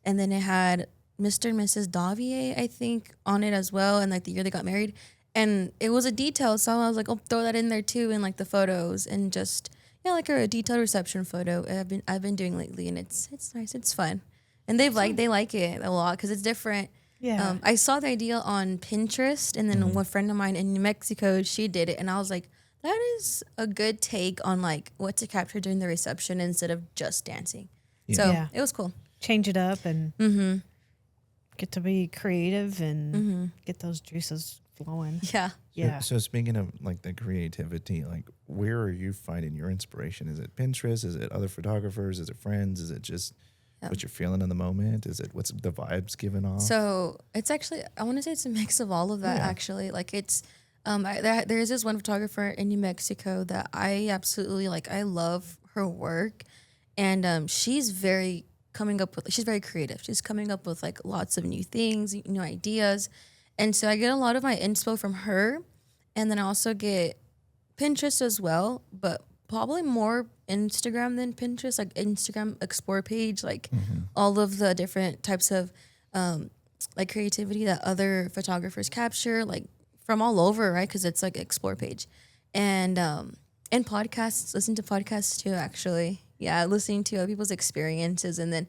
and then it had Mr. and Mrs. Davier, I think, on it as well, and like the year they got married, and it was a detail, so I was like, I'll throw that in there too in like the photos, and just like a detailed reception photo I've been doing lately, and it's nice, it's fun, and they like it a lot because it's different. Yeah. I saw the idea on Pinterest, and then one friend of mine in New Mexico, she did it, and I was like, that is a good take on like what to capture during the reception instead of just dancing. Yeah. So it was cool. Change it up and get to be creative and get those juices flowing. Yeah. Yeah. So speaking of like the creativity, like where are you finding your inspiration? Is it Pinterest? Is it other photographers? Is it friends? Is it just what you're feeling in the moment? Is it what's the vibes giving off? So it's actually, I want to say it's a mix of all of that actually. Like it's, there is this one photographer in New Mexico that I absolutely like. I love her work, and she's very creative. She's coming up with like lots of new things, new ideas. And so I get a lot of my inspo from her, and then I also get Pinterest as well, but probably more Instagram than Pinterest, like Instagram Explore page, like all of the different types of like creativity that other photographers capture, like from all over, right? Because it's like Explore page, and podcasts. Listen to podcasts too, actually. Yeah, listening to other people's experiences, and then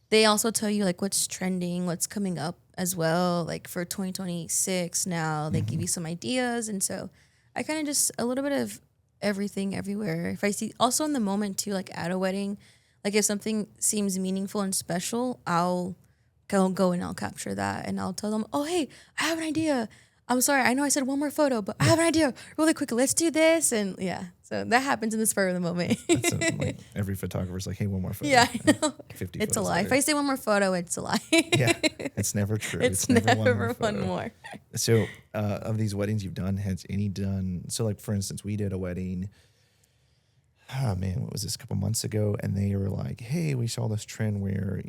they also tell you like what's trending, what's coming up as well. Like for 2026 now, they give you some ideas, and so I kind of just a little bit of everything everywhere. If I see also in the moment too, like at a wedding, like if something seems meaningful and special, I'll go and I'll capture that, and I'll tell them, oh hey, I have an idea. I'm sorry, I know I said one more photo, but I have an idea really quick. Let's do this. And so that happens in the spur of the moment. Like every photographer's like, hey, one more photo. Yeah, I know. 50 it's a lie. later. If I say one more photo, it's a lie. Yeah, it's never true. It's never one one more. more. So of these weddings you've done, has any done, so like for instance, we did a wedding, what was this, a couple months ago, and they were like, hey, we saw this trend where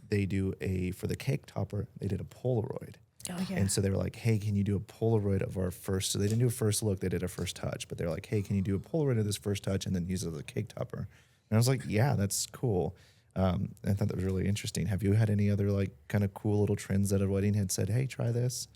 they do for the cake topper, they did a Polaroid. Oh, yeah. And so they were like, hey, can you do a Polaroid of our first, so they didn't do a first look, they did a first touch, but they're like, hey, can you do a Polaroid of this first touch and then use it as a cake topper? And I was like, yeah, that's cool. I thought that was really interesting. Have you had any other like kind of cool little trends that a wedding had said, hey, try this?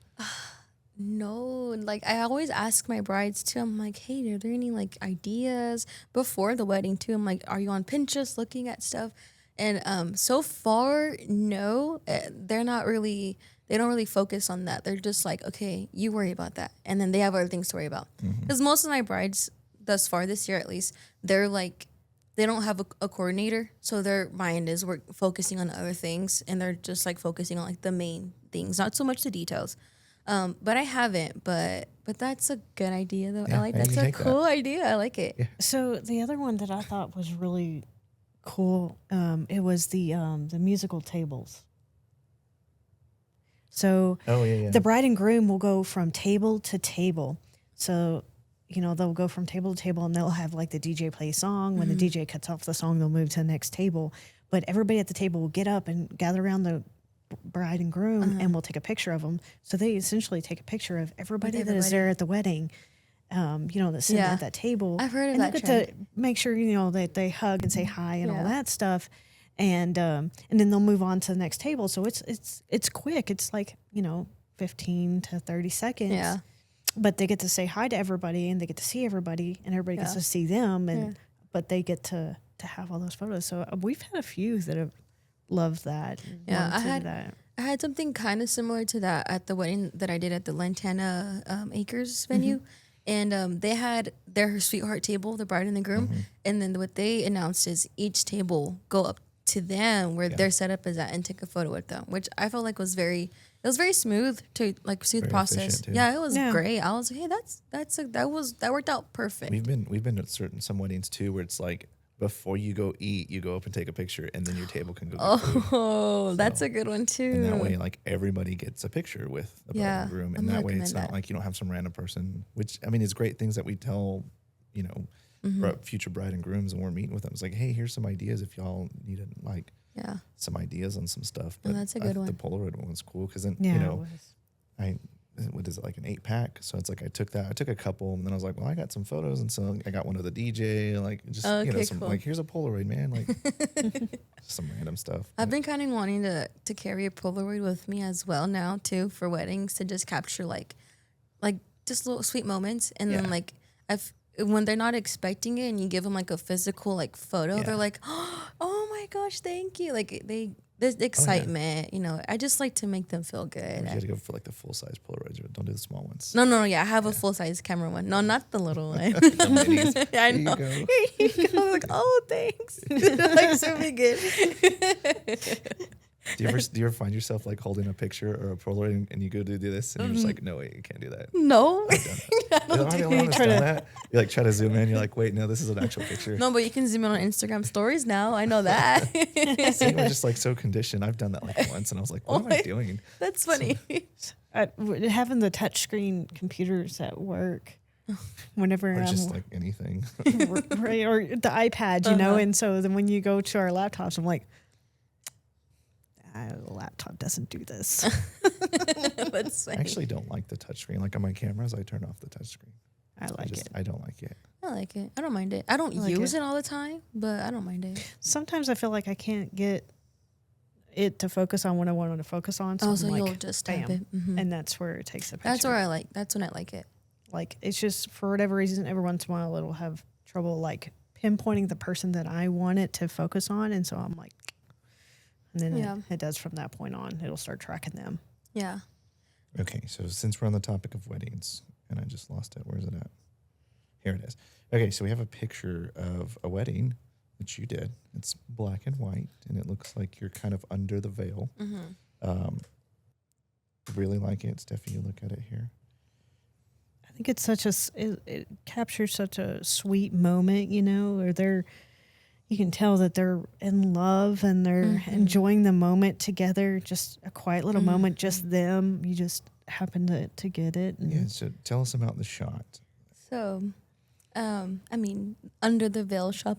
No, like I always ask my brides too. I'm like, hey, are there any like ideas before the wedding too? I'm like, are you on Pinterest looking at stuff? And so far, no, they're not really. They don't really focus on that. They're just like, okay, you worry about that, and then they have other things to worry about. Because most of my brides, thus far this year at least, they're like, they don't have a coordinator, so their mind is focusing on other things, and they're just like focusing on like the main things, not so much the details. But I haven't. But that's a good idea though. Yeah, I like you that's can a take that. cool idea. I like it. Yeah. So the other one that I thought was really cool, it was the musical tables. So the bride and groom will go from table to table. So, they'll go from table to table, and they'll have like the DJ play a song. When the DJ cuts off the song, they'll move to the next table. But everybody at the table will get up and gather around the bride and groom, and we'll take a picture of them. So they essentially take a picture of everybody that is there at the wedding, that's sitting at that table. I've heard of and that they get trend. to make sure, that they hug and say hi and all that stuff. And then they'll move on to the next table. So it's quick. It's like, 15 to 30 seconds. Yeah. But they get to say hi to everybody, and they get to see everybody, and everybody gets to see them. And but they get to have all those photos. So we've had a few that have loved that. Yeah, I I had something kind of similar to that at the wedding that I did at the Lantana Acres venue. And they had their sweetheart table, the bride and the groom. And then what they announced is each table go up to them where they're set up as that and take a photo with them, which I felt like was very it was very smooth to like see the Very process. efficient, too. Yeah, it was Yeah. great. I was like, hey, that worked out perfect. We've been at some weddings too where it's like before you go eat, you go up and take a picture, and then your table can go get food. Oh, that's a good one too. And that way, like everybody gets a picture with the bride Yeah, and groom, I'm and gonna that way it's recommend not that. like you don't have some random person. Which I mean, is great things that we tell, you know, future bride and grooms when we're meeting with them. It's like, hey, here's some ideas if y'all need like Yeah. some ideas on some stuff. Oh, that's a good one. The Polaroid one was cool because then Yeah. you it know was. what is it, like an 8-pack? So it's like I took a couple, and then I was like, well, I got some photos, and so I got one of the DJ, like just you know, Okay, some cool. like here's a Polaroid, man, like just some random stuff. I've been kind of wanting to carry a Polaroid with me as well now too for weddings to just capture like just little sweet moments, and then Yeah. like when they're not expecting it and you give them like a physical like photo, Yeah. they're like, oh my gosh, thank you. Like there's excitement, you know. I just like to make them feel Or good. you got to go for like the full size Polaroids. Don't do the small ones. No, yeah, I have a full size camera one. No, not the little one. The minis. I Here you know. go. Here you go. Like, oh, thanks. Like, so be good. Do you ever find yourself like holding a picture or a Polaroid and you go to do this and you're just like, no, wait, you can't do that. No. I've done that. I don't Are do the only one that's try done to- that? You like try to zoom in. You're like, wait, no, this is an actual picture. No, but you can zoom in on Instagram stories now. I know that. See, we're just like so conditioned. I've done that like once, and I was like, what am I doing? That's funny. Having the touchscreen computers at work, whenever Or I'm just like anything. right, or the iPad, you know. And so then when you go to our laptops, I'm like, the laptop doesn't do this. That's I funny. actually don't like the touchscreen. Like on my cameras, I turn off the touchscreen. I like it. I don't like it. I like it. I don't mind it. I don't I like use it. it all the time, but I don't mind it. Sometimes I feel like I can't get it to focus on what I want to focus on. So Oh, I'm so like, you'll just tap bam, it. Mhm. and that's where it takes the picture. That's where I like. That's when I like it. Like it's just for whatever reason, every once in a while it'll have trouble like pinpointing the person that I want it to focus on, and so I'm like, and then Yeah. it does from that point on. It'll start tracking them. Yeah. Okay, so since we're on the topic of weddings, and I just lost it. Where is it at? Here it is. Okay, so we have a picture of a wedding that you did. It's black and white, and it looks like you're kind of under the veil. Really like it. Steffi, you look at it here. I think it's such it captures such a sweet moment, you know, where you can tell that they're in love and they're enjoying the moment together. Just a quiet little moment, just them. You just happen to get it. And Yeah, so tell us about the shot. So, I mean, under the veil shot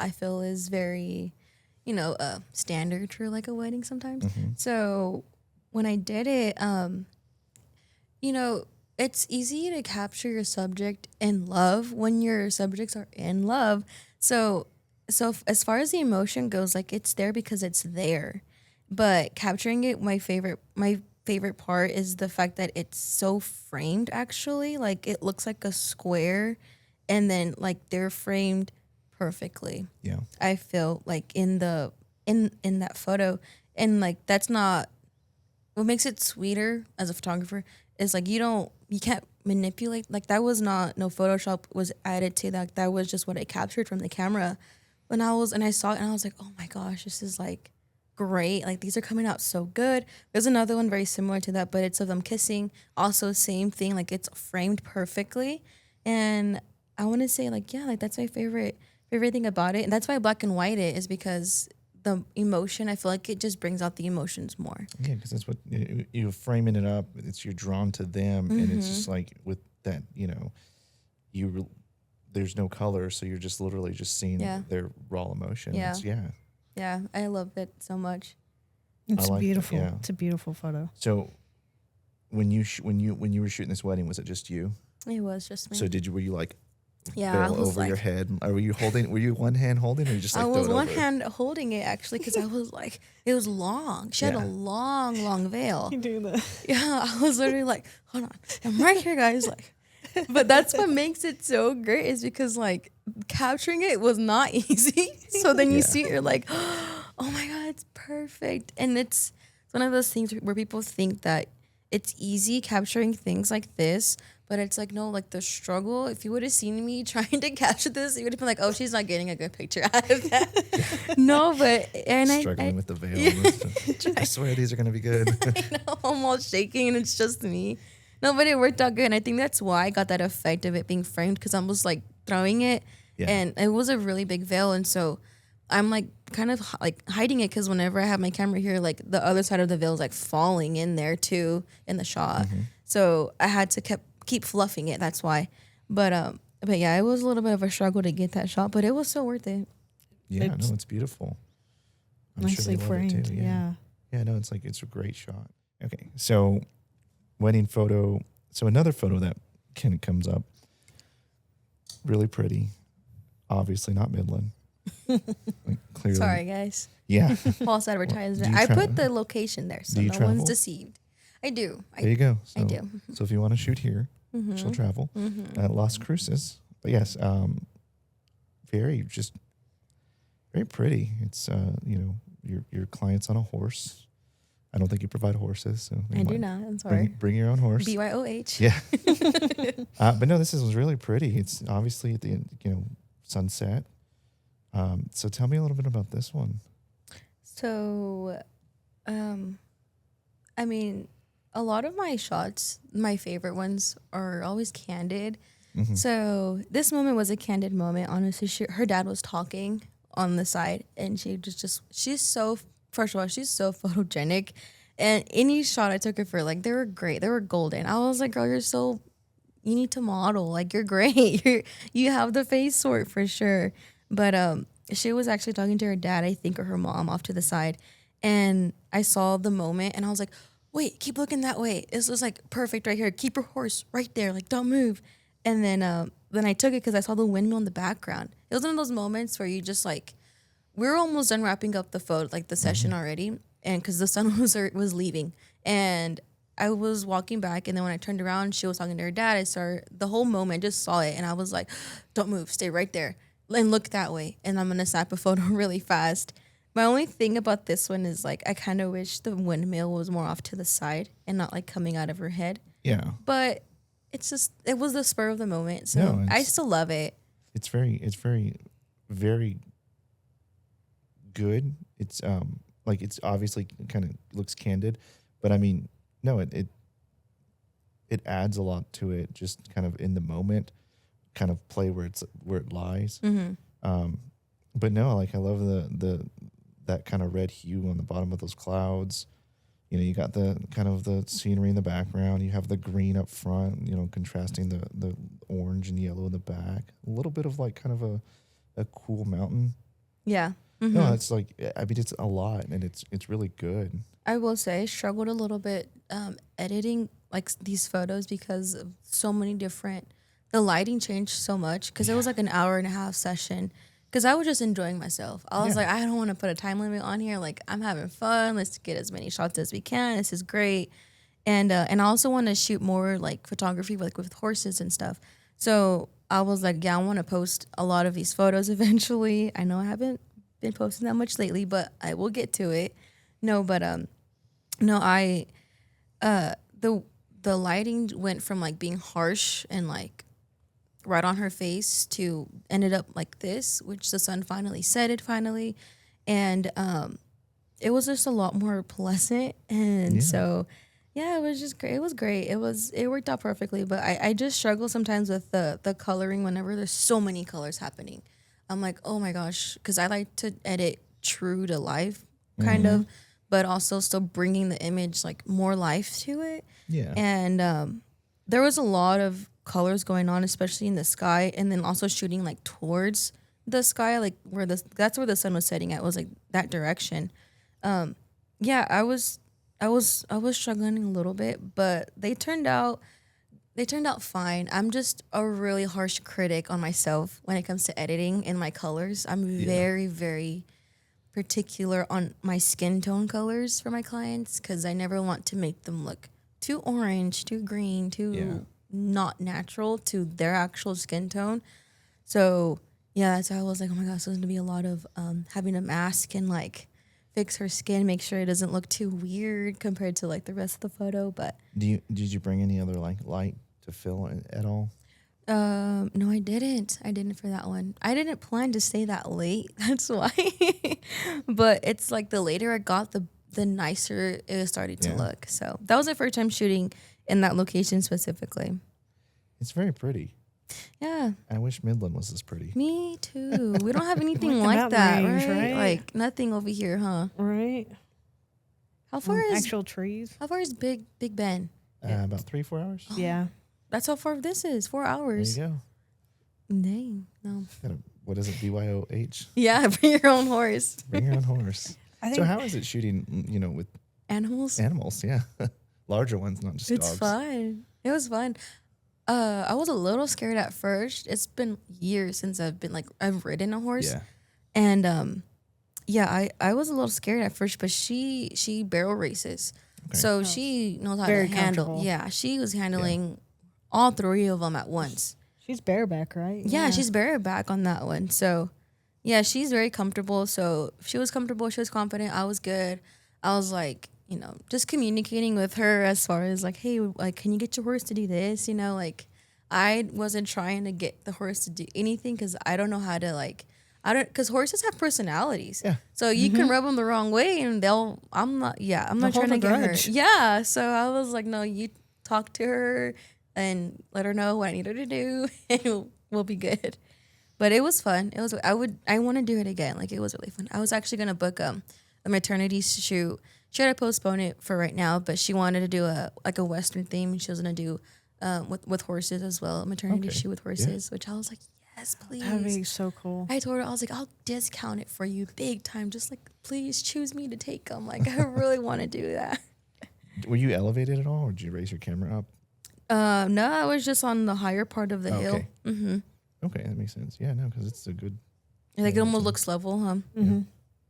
I feel is very, standard for like a wedding sometimes. So when I did it, it's easy to capture your subject in love when your subjects are in love. So as far as the emotion goes, like it's there because it's there, but capturing it, my favorite part is the fact that it's so framed. Actually, like it looks like a square, and then like they're framed perfectly. Yeah. I feel like in that photo, and like that's not what makes it sweeter as a photographer is like you can't manipulate, like that was not, no Photoshop was added to that. That was just what I captured from the camera and I saw it and I was like, oh my gosh, this is like great. Like these are coming out so good. There's another one very similar to that, but it's of them kissing. Also same thing, like it's framed perfectly. And I want to say like, yeah, like that's my favorite thing about it. And that's why I black and white it is because the emotion, I feel like it just brings out the emotions more. Yeah, because that's what you're framing it up. You're drawn to them, and it's just like with that, there's no color, so you're just literally just seeing their raw emotions. Yeah, I love it so much. it's like that, beautiful. yeah. It's a beautiful photo. So when you were shooting this wedding, was it just you? It was just me. So were you like Yeah, I veil was over like, your head? Were you one hand holding, or you just like I throw was it one over? hand holding it actually because I was like, it was long. She had a long veil. You do that. Yeah, I was literally like, hold on, I'm right here, guys. Like, but that's what makes it so great is because like capturing it was not easy. So then you see it, you're like, oh my god, it's perfect. And it's one of those things where people think that it's easy capturing things like this, But it's like, no, like the struggle, if you would have seen me trying to capture this, you would have been like, oh, she's not getting a good picture out of that. No, but, and struggling with the veil. I swear these are going to be good. I know, I'm all shaking and it's just me. No, but it worked out good. And I think that's why I got that effect of it being framed, because I was like throwing it and it was a really big veil. And so I'm like kind of like hiding it, because whenever I have my camera here, like the other side of the veil is like falling in there too in the shot. So I had to keep fluffing it. That's why. But yeah, it was a little bit of a struggle to get that shot, but it was so worth it. Yeah, no, it's beautiful. I'm nicely sure they love it framed. too. Yeah. Yeah, no, it's a great shot. Okay, so wedding photo. So another photo that comes up, really pretty. Obviously not Midland. Like, clearly. Sorry, guys. Yeah. False advertisement. I put the location there, so no one's deceived. I do. There you go. So, I do. So if you want to shoot here, she'll travel. Las Cruces. But yes, very pretty. It's your client's on a horse. I don't think you provide horses, so I do not. I'm sorry. Bring your own horse. BYOH. Yeah. But no, this was really pretty. It's obviously at the sunset. So tell me a little bit about this one. So, I mean, a lot of my shots, my favorite ones, are always candid. So this moment was a candid moment. Honestly, her dad was talking on the side, and she's so, first of all, she's so photogenic. And any shot I took her for, like, they were great. They were golden. I was like, girl, you need to model. Like, you're great. You have the face for it for sure. But she was actually talking to her dad, I think, or her mom off to the side. And I saw the moment, and I was like, wait, keep looking that way. This was like perfect right here. Keep your horse right there. Like, don't move. And then I took it because I saw the windmill in the background. It was one of those moments where you just like, we were almost done wrapping up the photo, like the session already. And because the sun was leaving. And I was walking back, and then when I turned around, she was talking to her dad. I saw the whole moment, just saw it. And I was like, don't move, stay right there. And look that way. And I'm going to snap a photo really fast. My only thing about this one is, like, I kind of wish the windmill was more off to the side and not, like, coming out of her head. Yeah. But it was the spur of the moment. So I still love it. It's very, very good. It's, like, it's obviously kind of looks candid. But, I mean, no, it adds a lot to it, just kind of in the moment, kind of play where it lies. But no, like, I love that kind of red hue on the bottom of those clouds. You got the kind of the scenery in the background. You have the green up front, contrasting the orange and yellow in the back. A little bit of, like, kind of a cool mountain. Yeah. No, it's like, I mean, it's a lot, and it's really good. I will say I struggled a little bit editing, like, these photos, because of so many different, the lighting changed so much, because it was like an 1.5-hour session. Because I was just enjoying myself. I was like, I don't want to put a time limit on here. Like, I'm having fun. Let's get as many shots as we can. This is great. And I also want to shoot more, like, photography, like, with horses and stuff. So I was like, yeah, I want to post a lot of these photos eventually. I know I haven't been posting that much lately, but I will get to it. No, but the lighting went from, like, being harsh and, like, right on her face to ended up like this, which the sun finally set it finally. And it was just a lot more pleasant. And so, yeah, it was just great. It was great. It worked out perfectly. But I just struggle sometimes with the coloring whenever there's so many colors happening. I'm like, oh my gosh, because I like to edit true to life kind of, but also still bringing the image, like, more life to it. Yeah. And there was a lot of colors going on, especially in the sky, and then also shooting, like, towards the sky, like that's where the sun was setting at, was like that direction. Yeah, I was struggling a little bit, but they turned out fine. I'm just a really harsh critic on myself when it comes to editing and my colors. I'm very, very particular on my skin tone colors for my clients, because I never want to make them look too orange, too green, too not natural to their actual skin tone. So yeah, that's why I was like, oh my gosh, there's gonna be a lot of having a mask and, like, fix her skin, make sure it doesn't look too weird compared to, like, the rest of the photo. But did you bring any other, like, light to Phil at all? No, I didn't. I didn't for that one. I didn't plan to stay that late. That's why. But it's like the later I got, the nicer it was starting to look. So that was my first time shooting in that location specifically. It's very pretty. Yeah. I wish Midland was this pretty. Me too. We don't have anything Like the like that, mountain range, right? right? Like nothing over here, huh? Right. How far is actual trees? How far is Big Bend? About 3-4 hours. Yeah. That's how far this is. 4 hours. There you go. Dang. No. What is it? BYOH? Yeah, bring your own horse. Bring your own horse. I think So how is it shooting, with Animals. animals? Yeah. Larger ones, not just It's dogs. fun. It was fun. I was a little scared at first. It's been years since I've ridden a horse. Yeah. And I was a little scared at first, but she barrel races. Okay. So she knows how Very to handle. comfortable. Yeah, she was handling all 3 of them at once. she's bareback, right? Yeah, she's bareback on that one. So, yeah, she's very comfortable. So, she was comfortable. She was confident. I was good. I was like, just communicating with her as far as like, hey, like, can you get your horse to do this? Like, I wasn't trying to get the horse to do anything because I don't know how to because horses have personalities. Yeah. So you can rub them the wrong way and I'm not trying hold to a get her. grudge. Yeah. So I was like, no, you talk to her and let her know what I need her to do and we'll be good. But it was fun. I want to do it again. Like, it was really fun. I was actually going to book a maternity shoot. She had to postpone it for right now, but she wanted to do a Western theme, and she was going to do with horses as well, a maternity shoot with horses, which I was like, yes, please. That would be so cool. I told her, I was like, I'll discount it for you big time. Just like, please choose me to take them. Like, I really want to do that. Were you elevated at all, or did you raise your camera up? No, I was just on the higher part of the hill. Okay. Mm-hmm. Okay, that makes sense. Yeah, no, because it's a good. Like, it almost looks level, huh? Mm-hmm.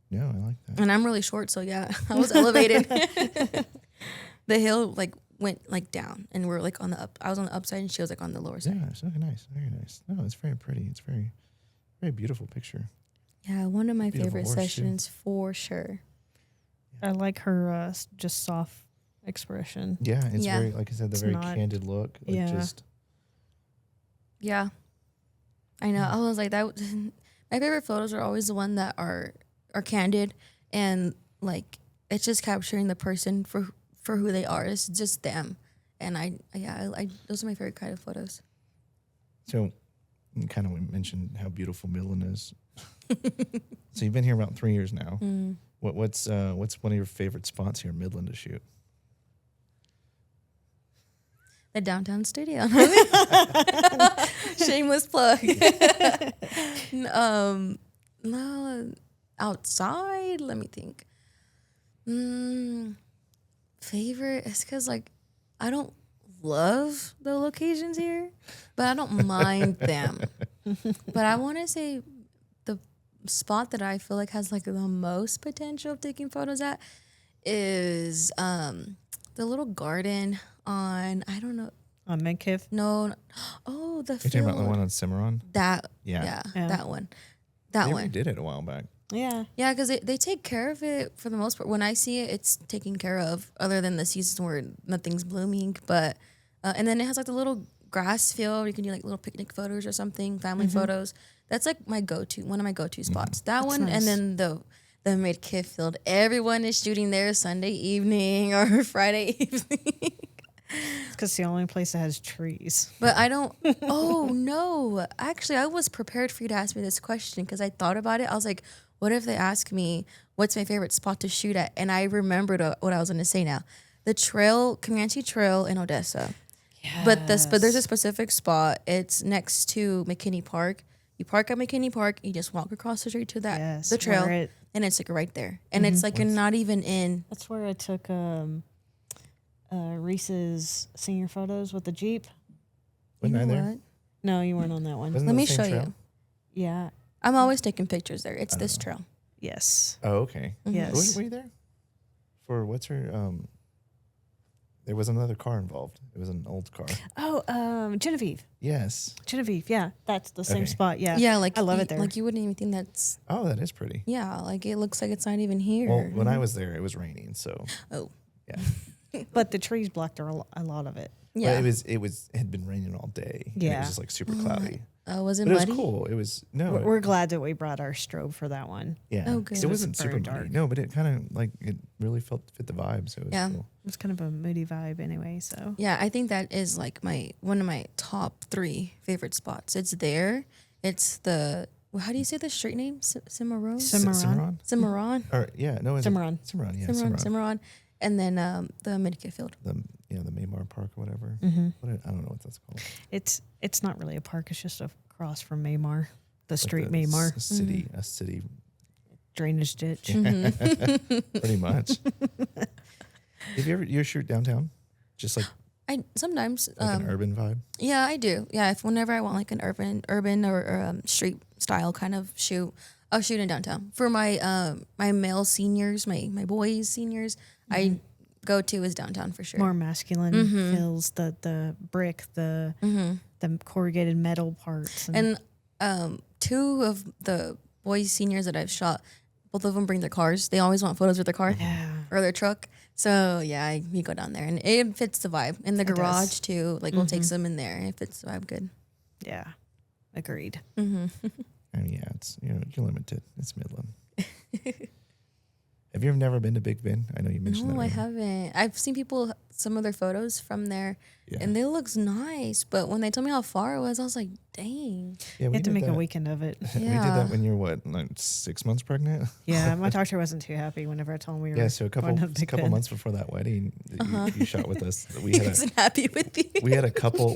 Yeah, I like that. And I'm really short, so yeah, I was elevated. The hill went down, and we're like on the up. I was on the upside, and she was like on the lower side. Yeah, it's okay, nice, very nice. No, it's very pretty. It's very, very beautiful picture. Yeah, one of my Beautiful favorite horse, too. sessions for sure. I like her just soft expression. Yeah, it's Yeah. very, like I said, the It's very not- candid look. Like Yeah. just Yeah, I know. I was like that. My favorite photos are always the one that are candid and like it's just capturing the person for who they are. It's just them, and I those are my favorite kind of photos. so. Kind of we mentioned how beautiful Midland is. So you've been here about 3 years now. Mm. What's one of your favorite spots here in Midland to shoot? The Downtown Studio. Shameless plug. No, outside. Let me think. Favorite? It's because like I don't love the locations here, but I don't mind them. But I want to say the spot that I feel like has like the most potential of taking photos at is the little garden on, I don't know. On Medcalf. No. Oh, the You're talking about the field. one on Cimarron? That. Yeah. Yeah. That one. That They one. did it a while back. Yeah. Yeah, because they take care of it for the most part. When I see it, it's taken care of, other than the season where nothing's blooming. But and then it has like the little grass field. You can do like little picnic photos or something, family photos. That's like my go-to, one of my go-to spots. That That's one, nice. and then the Midcalf field. Everyone is shooting there Sunday evening or Friday evening. It's because the only place that has trees. But I don't. Oh no! Actually, I was prepared for you to ask me this question because I thought about it. I was like, "What if they ask me what's my favorite spot to shoot at?" And I remembered what I was going to say now: the trail, Comanche Trail in Odessa. Yeah. But there's a specific spot. It's next to McKinney Park. You park at McKinney Park. You just walk across the street to the trail, and it's like right there. And it's like you're not even in. That's where I took Reese's senior photos with the Jeep. You Wasn't I know there? what? No, you weren't on that one. Wasn't Let that me the show same trail? you. Yeah. I'm always taking pictures there. It's this trail. Yes. Oh, okay. Yes. Were you there? For what's her there was another car involved. It was an old car. Oh, Genevieve. Yes. Genevieve. Yeah, that's the same Okay. spot. Yeah. Yeah, like I love you, it there. Like you wouldn't even think that's. Oh, that is pretty. Yeah, like it looks like it's not even here. Well, when I was there, it was raining, so Oh. yeah. But the trees blocked a lot of it. Yeah. But it had been raining all day. And it Yeah. was just like super cloudy. Was it But it muddy? was cool. It was no. We're glad that we brought our strobe for that one. Yeah. Oh, good. It wasn't It's very super dark. dark. No, but it kind of like it really fit the vibe. So it was Yeah. cool. It was kind of a moody vibe anyway. So Yeah, I think that is like one of my top 3 favorite spots. It's there. It's how do you say the street name? Cimarron? Cimarron. Cimarron. Or yeah, no, Cimarron. Cimarron. Yeah, Cimarron. Cimarron. Cimarron. And then the Midkiff Field. The Maymar Park or whatever. Mm-hmm. I don't know what that's called. It's not really a park. It's just across from Maymar, the street Like Maymar a city, drainage ditch. pretty much. Have you shoot downtown? Just like I sometimes an urban vibe. yeah, I do. Yeah, if whenever I want like an urban or street style kind of shoot, I'll shoot in downtown. For my my male seniors, my boys seniors, I go to is downtown for sure. More masculine feels the brick, the corrugated metal parts. And 2 of the boys seniors that I've shot, both of them bring their cars. They always want photos with their car yeah. or their truck. So yeah, we go down there and it fits the vibe. In the garage does. too, like we'll take some in there. It fits the vibe good. Yeah. Agreed. I mean, yeah, it's you're limited. It's Midland. Have you ever never been to Big Bend? I know you mentioned that. No, I earlier. haven't. I've seen some of their photos from there, Yeah. and they looks nice. But when they told me how far it was, I was like, "Dang." Yeah, You we have to did make a that. weekend of it. We did Yeah. that when you're what, like 6 months pregnant? Yeah, my doctor wasn't too happy whenever I told him we were Yeah, so a couple going to Big Bend. months before that wedding, that you shot with us. We He had wasn't happy with you. we had a couple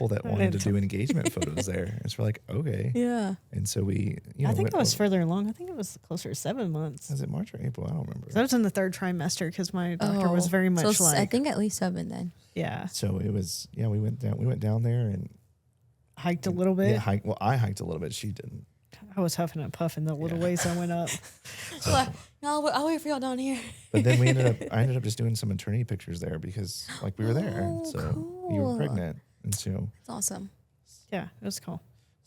that wanted to didn't do engagement photos there. And so we're like, okay. Yeah. And so we, I think went it was over- further along. I think it was closer to 7 months. Was it March or April? I don't remember. So I was in the 3rd trimester because my doctor was very much so like, I think at least 7 then. yeah, So it was, we went down there and hiked a little bit. yeah, I hiked a little bit. She didn't. I was huffing and puffing the little ways I went up. No, I'll wait for y'all down here. But then I ended up just doing some maternity pictures there because like we were there. Oh, So you were cool. pregnant. And so It's awesome. Yeah, it was cool.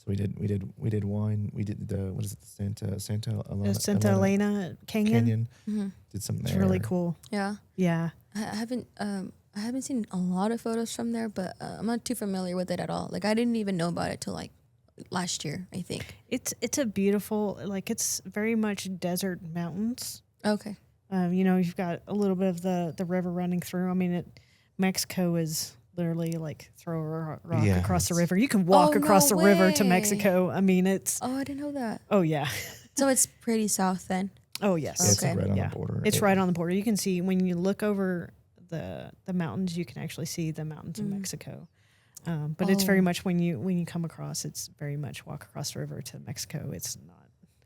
we did one. We did the what is it? Santa Elena, Santa Elena Canyon. Did something It's there. really cool. Yeah. Yeah. I haven't seen a lot of photos from there, but I'm not too familiar with it at all. Like I didn't even know about it till like last year, I think. It's a beautiful, like it's very much desert mountains. Okay. You've got a little bit of the river running through. I mean, Mexico is literally like throw a rock Yeah, across the it's- river. You can walk Oh, across no the river to way. Mexico. I mean, it's, Oh, I didn't know that. oh yeah. So it's pretty south then. Oh yes. Yeah, it's like Okay. right on Yeah. the border. It's right on the border. You can see when you look over the mountains, you can actually see the mountains of Mexico. But it's very Oh. much when you come across, it's very much walk across the river to Mexico. It's not.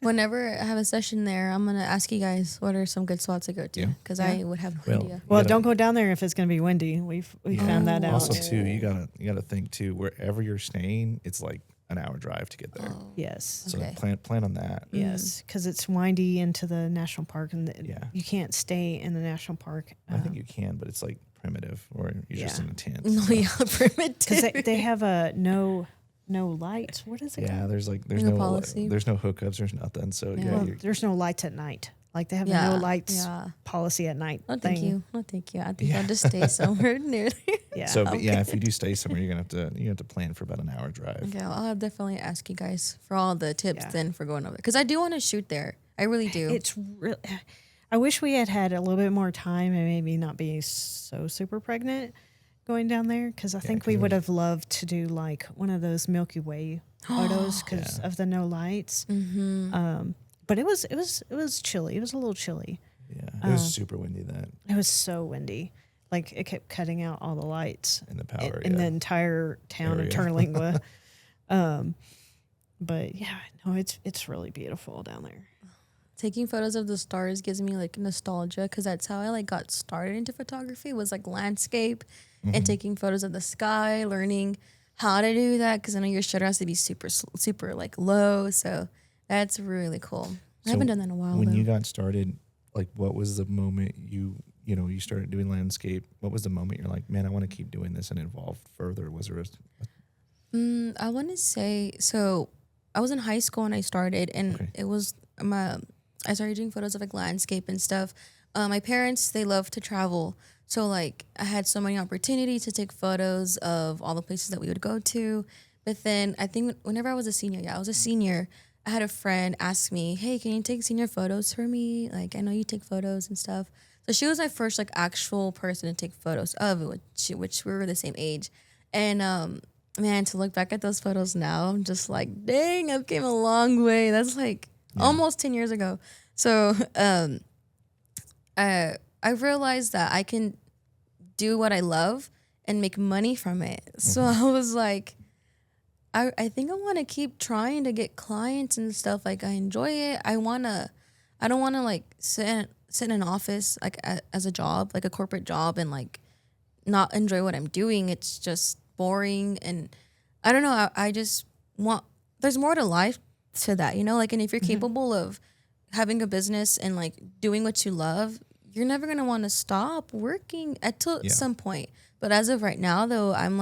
Whenever I have a session there, I'm gonna ask you guys what are some good spots to go to Yeah. because I would have no Well, idea. Well, gotta- don't go down there if it's going to be windy. We found that out. Also, too, you gotta think too. Wherever you're staying, it's like an hour drive to get there. Yes. So Okay. plan on that. Yes, because it's windy into the national park, and Yeah. you can't stay in the national park. I think you can, but it's like primitive, or you're just Yeah. in a tent. No, so- yeah, primitive. because they have a no lights. What is it? Yeah, called? there's No policy. there's no hookups, there's nothing. So Yeah. yeah, Well, you're, there's no lights at night. Like they have a Yeah, no lights yeah. policy at night. No, thank thing. you. No, thank you. I think I'll just stay somewhere near there. Yeah. so but yeah, if you do stay somewhere, you're gonna have to plan for about an hour drive. Okay, well, I'll definitely ask you guys for all the tips Yeah. then for going over because I do want to shoot there. I really do. It's really. I wish we had a little bit more time and maybe not be so super pregnant going down there because I think 'cause we it would was- have loved to do like one of those Milky Way photos because Yeah. of the no lights. But it was chilly. It was a little chilly. Yeah, it was super windy then, It was so windy. Like it kept cutting out all the lights and the power. in yeah. the entire town Area. of Terlingua. But yeah, no, it's really beautiful down there. Taking photos of the stars gives me like nostalgia because that's how I like got started into photography was like landscape and taking photos of the sky, learning how to do that because I know your shutter has to be super like low. So that's really cool. I So haven't done that in a while when though. you got started, like what was the moment you started doing landscape? What was the moment you're like, man, I want to keep doing this and evolve further? Was there I want to say so. I was in high school when I started, and Okay. it was I started doing photos of like landscape and stuff. My parents, they love to travel. So like I had so many opportunities to take photos of all the places that we would go to. But then I think whenever I was a senior, I had a friend ask me, hey, can you take senior photos for me? Like, I know you take photos and stuff. So she was my first like actual person to take photos of, which we were the same age. And man, to look back at those photos now, I'm just like, dang, I've came a long way. That's like almost 10 years ago. So I realized that I can do what I love and make money from it. So I was like, I think I want to keep trying to get clients and stuff. Like I enjoy it. I don't want to like sit in an office like as a job, like a corporate job, and like not enjoy what I'm doing. It's just boring. And I don't know. I just want, there's more to life to that, you know, like, and if you're capable of having a business and like doing what you love, you're never going to want to stop working until some point. But as of right now though, I'm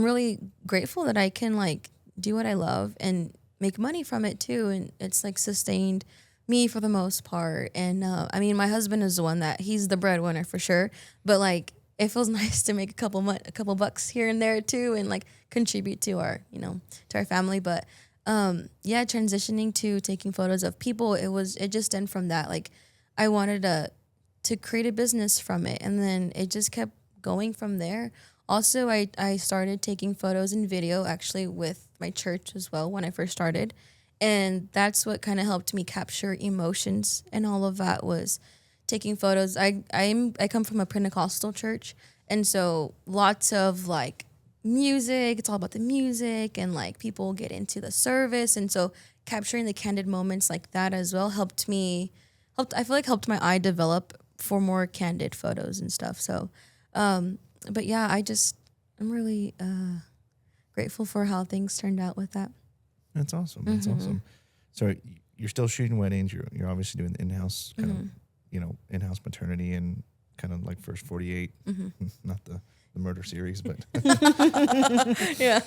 really grateful that I can like do what I love and make money from it too. And it's like sustained me for the most part. And I mean, my husband is the one that he's the breadwinner for sure. But like, it feels nice to make a couple bucks here and there too, and like contribute to our, to our family. But transitioning to taking photos of people, it just stemmed from that. Like I wanted to create a business from it. And then it just kept going from there. Also, I started taking photos and video actually with my church as well when I first started. And that's what kind of helped me capture emotions and all of that was taking photos. I come from a Pentecostal church. And so lots of like music, it's all about the music and like people get into the service. And so capturing the candid moments like that as well helped my eye develop for more candid photos and stuff. So, but yeah, I'm really grateful for how things turned out with that. That's awesome. That's awesome. So you're still shooting weddings. You're obviously doing the in-house kind of, in-house maternity and kind of like First 48, not the murder series, but yeah,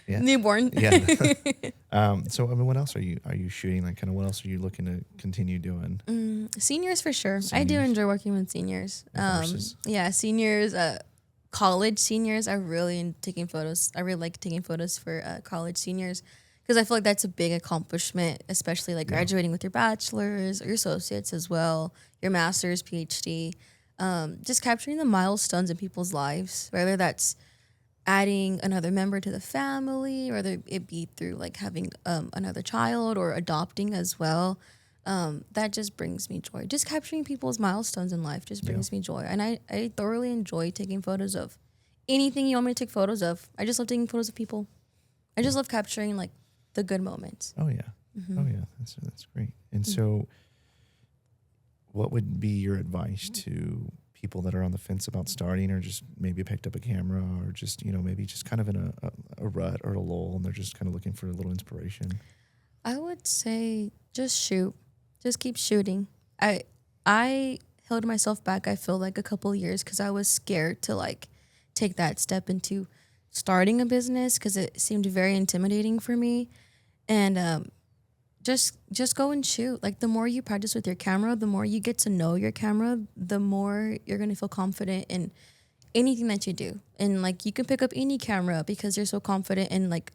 newborn. Yeah. So I mean, what else are you shooting? Like, kind of what else are you looking to continue doing? Seniors for sure. I do enjoy working with seniors. Seniors. College seniors, I really taking photos. I really like taking photos for college seniors because I feel like that's a big accomplishment, especially like graduating with your bachelor's or your associates as well, your master's, PhD. Just capturing the milestones in people's lives, whether that's adding another member to the family, or whether it be through like having another child or adopting as well. That just brings me joy. Just capturing people's milestones in life just brings me joy. And I thoroughly enjoy taking photos of anything you want me to take photos of. I just love taking photos of people. I just love capturing like the good moments. Oh yeah. Oh yeah. That's great. And so what would be your advice to people that are on the fence about starting, or just maybe picked up a camera, or just, maybe just kind of in a rut or a lull and they're just kind of looking for a little inspiration? I would say just shoot. Just keep shooting. I held myself back, I feel like, a couple of years because I was scared to like take that step into starting a business because it seemed very intimidating for me. And just go and shoot. Like the more you practice with your camera, the more you get to know your camera, the more you're going to feel confident in anything that you do. And like you can pick up any camera because you're so confident in like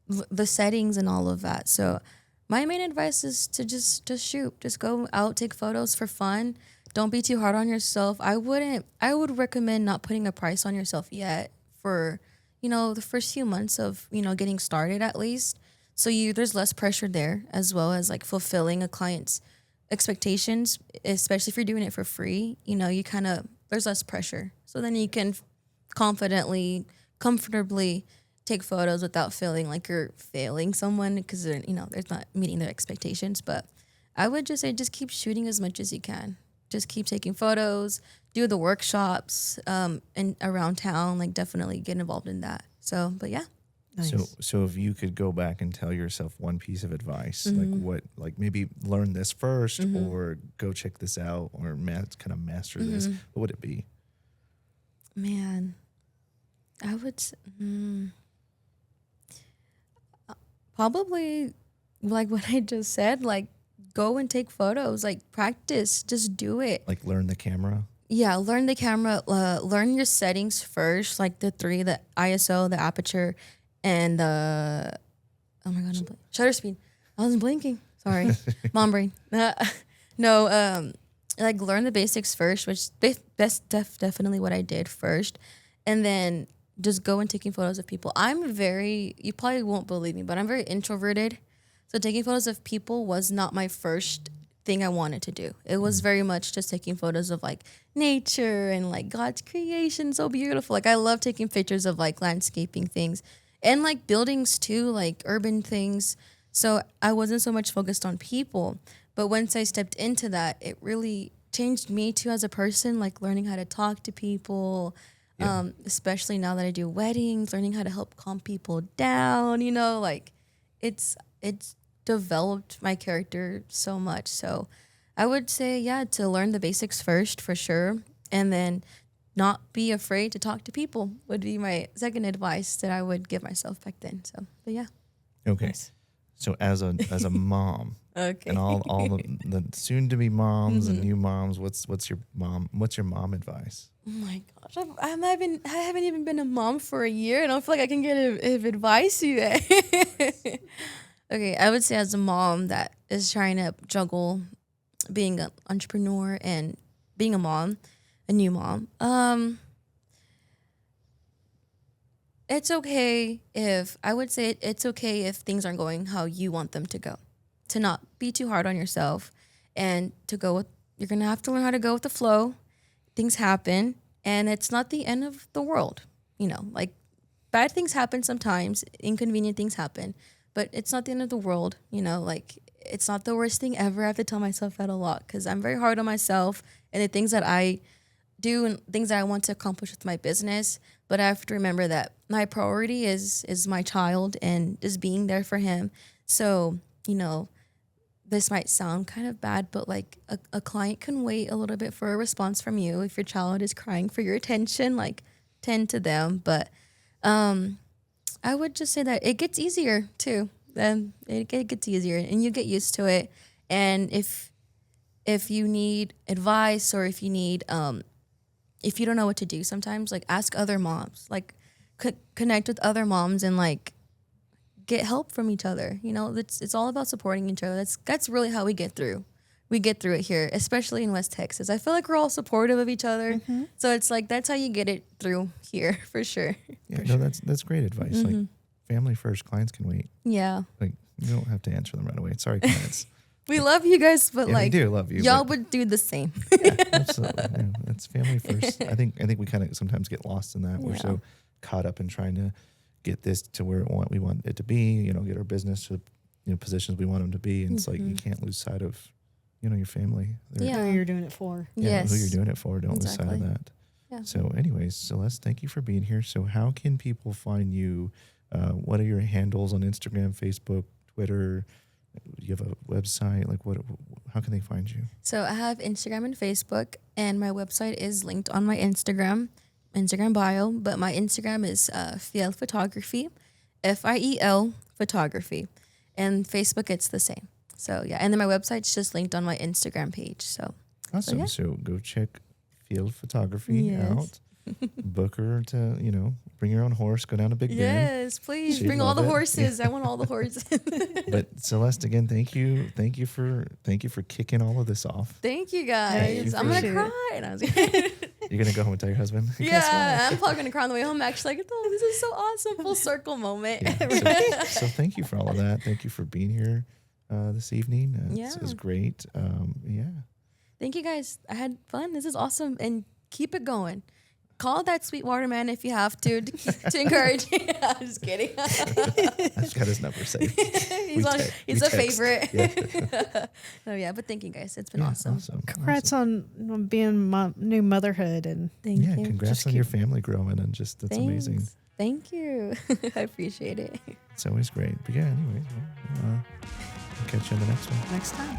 the settings and all of that. So my main advice is to just shoot. Just go out, take photos for fun. Don't be too hard on yourself. I would recommend not putting a price on yourself yet for, the first few months of, getting started at least. So there's less pressure there, as well as like fulfilling a client's expectations, especially if you're doing it for free. There's less pressure. So then you can comfortably take photos without feeling like you're failing someone because they're not meeting their expectations. But I would just say just keep shooting as much as you can. Just keep taking photos, do the workshops and around town, like definitely get involved in that. So, but yeah. Nice. So if you could go back and tell yourself one piece of advice, like maybe learn this first, or go check this out, or kind of master this, what would it be? Man, I would probably like what I just said, like go and take photos, like practice, just do it. Like learn the camera. Yeah, learn the camera, learn your settings first, like the ISO, the aperture, and the, oh my God, shutter speed. I wasn't blinking. Sorry. Mom brain. No, like learn the basics first, which that's definitely what I did first. And then just go and taking photos of people. You probably won't believe me, but I'm very introverted. So taking photos of people was not my first thing I wanted to do. It was very much just taking photos of like nature and like God's creation, so beautiful. Like I love taking pictures of like landscaping things and like buildings too, like urban things. So I wasn't so much focused on people, but once I stepped into that, it really changed me too as a person, like learning how to talk to people, especially now that I do weddings, learning how to help calm people down, you know, like it's developed my character so much. So I would say, to learn the basics first for sure. And then not be afraid to talk to people would be my second advice that I would give myself back then. So, but yeah. Okay. Nice. So as a mom, Okay. and all the soon to be moms and new moms, what's your mom advice? Oh my gosh, I haven't even been a mom for a year, and I don't feel like I can get advice yet. Okay, I would say as a mom that is trying to juggle being an entrepreneur and being a mom, a new mom, it's okay if things aren't going how you want them to go. To not be too hard on yourself and you're going to have to learn how to go with the flow. Things happen and it's not the end of the world. You know, like bad things happen sometimes, inconvenient things happen, but it's not the end of the world. You know, like it's not the worst thing ever. I have to tell myself that a lot because I'm very hard on myself and the things that I do and things that I want to accomplish with my business. But I have to remember that my priority is my child and just being there for him. So, you know, this might sound kind of bad, but like a client can wait a little bit for a response from you. If your child is crying for your attention, like tend to them. But I would just say that it gets easier too. It gets easier and you get used to it. And if you need advice or if you need if you don't know what to do sometimes, like ask other moms, like connect with other moms and like get help from each other. You know, it's all about supporting each other. That's really how we get through. We get through it here, especially in West Texas. I feel like we're all supportive of each other. Mm-hmm. So it's like, that's how you get it through here for sure. Yeah, no, that's great advice. Mm-hmm. Like family first, clients can wait. Yeah. Like you don't have to answer them right away. Sorry, clients. We love you guys, but like, we do love you. Y'all would do the same. Yeah, absolutely. Yeah, that's family first. I think we kind of sometimes get lost in that. Yeah. We're so caught up in trying to get this to where we want it to be. You know, get our business to positions we want them to be, and it's like you can't lose sight of your family. Who you're doing it for. Yeah, who you're doing it for. Don't lose sight of that. Yeah. So, anyways, Celeste, thank you for being here. So, how can people find you? What are your handles on Instagram, Facebook, Twitter? Do you have a website? Like how can they find you? So I have Instagram and Facebook, and my website is linked on my Instagram bio, but my Instagram is Fiel Photography, FIEL Photography, and Facebook it's the same. So yeah, and then my website's just linked on my Instagram page. So awesome. So go check Fiel Photography out. Book her to, bring your own horse, go down to Big Bend. Yes, please. Bring all the horses. I want all the horses. But Celeste, again, thank you. Thank you for kicking all of this off. Thank you guys. I'm going to cry. You're going to go home and tell your husband? Yeah, I'm probably going to cry on the way home. Actually, like, oh, this is so awesome. Full circle moment. Yeah, so thank you for all of that. Thank you for being here this evening. It was great. Thank you guys. I had fun. This is awesome. And keep it going. Call that Sweetwater man if you have to encourage you. I'm just kidding. I've got his number saved. He's a favorite. Yeah. But thank you guys. It's been awesome. Congrats on being new motherhood and thank you. Congrats on your family growing and that's amazing. Thank you. I appreciate it. It's always great. But yeah, anyways, we'll catch you in the next one. Next time.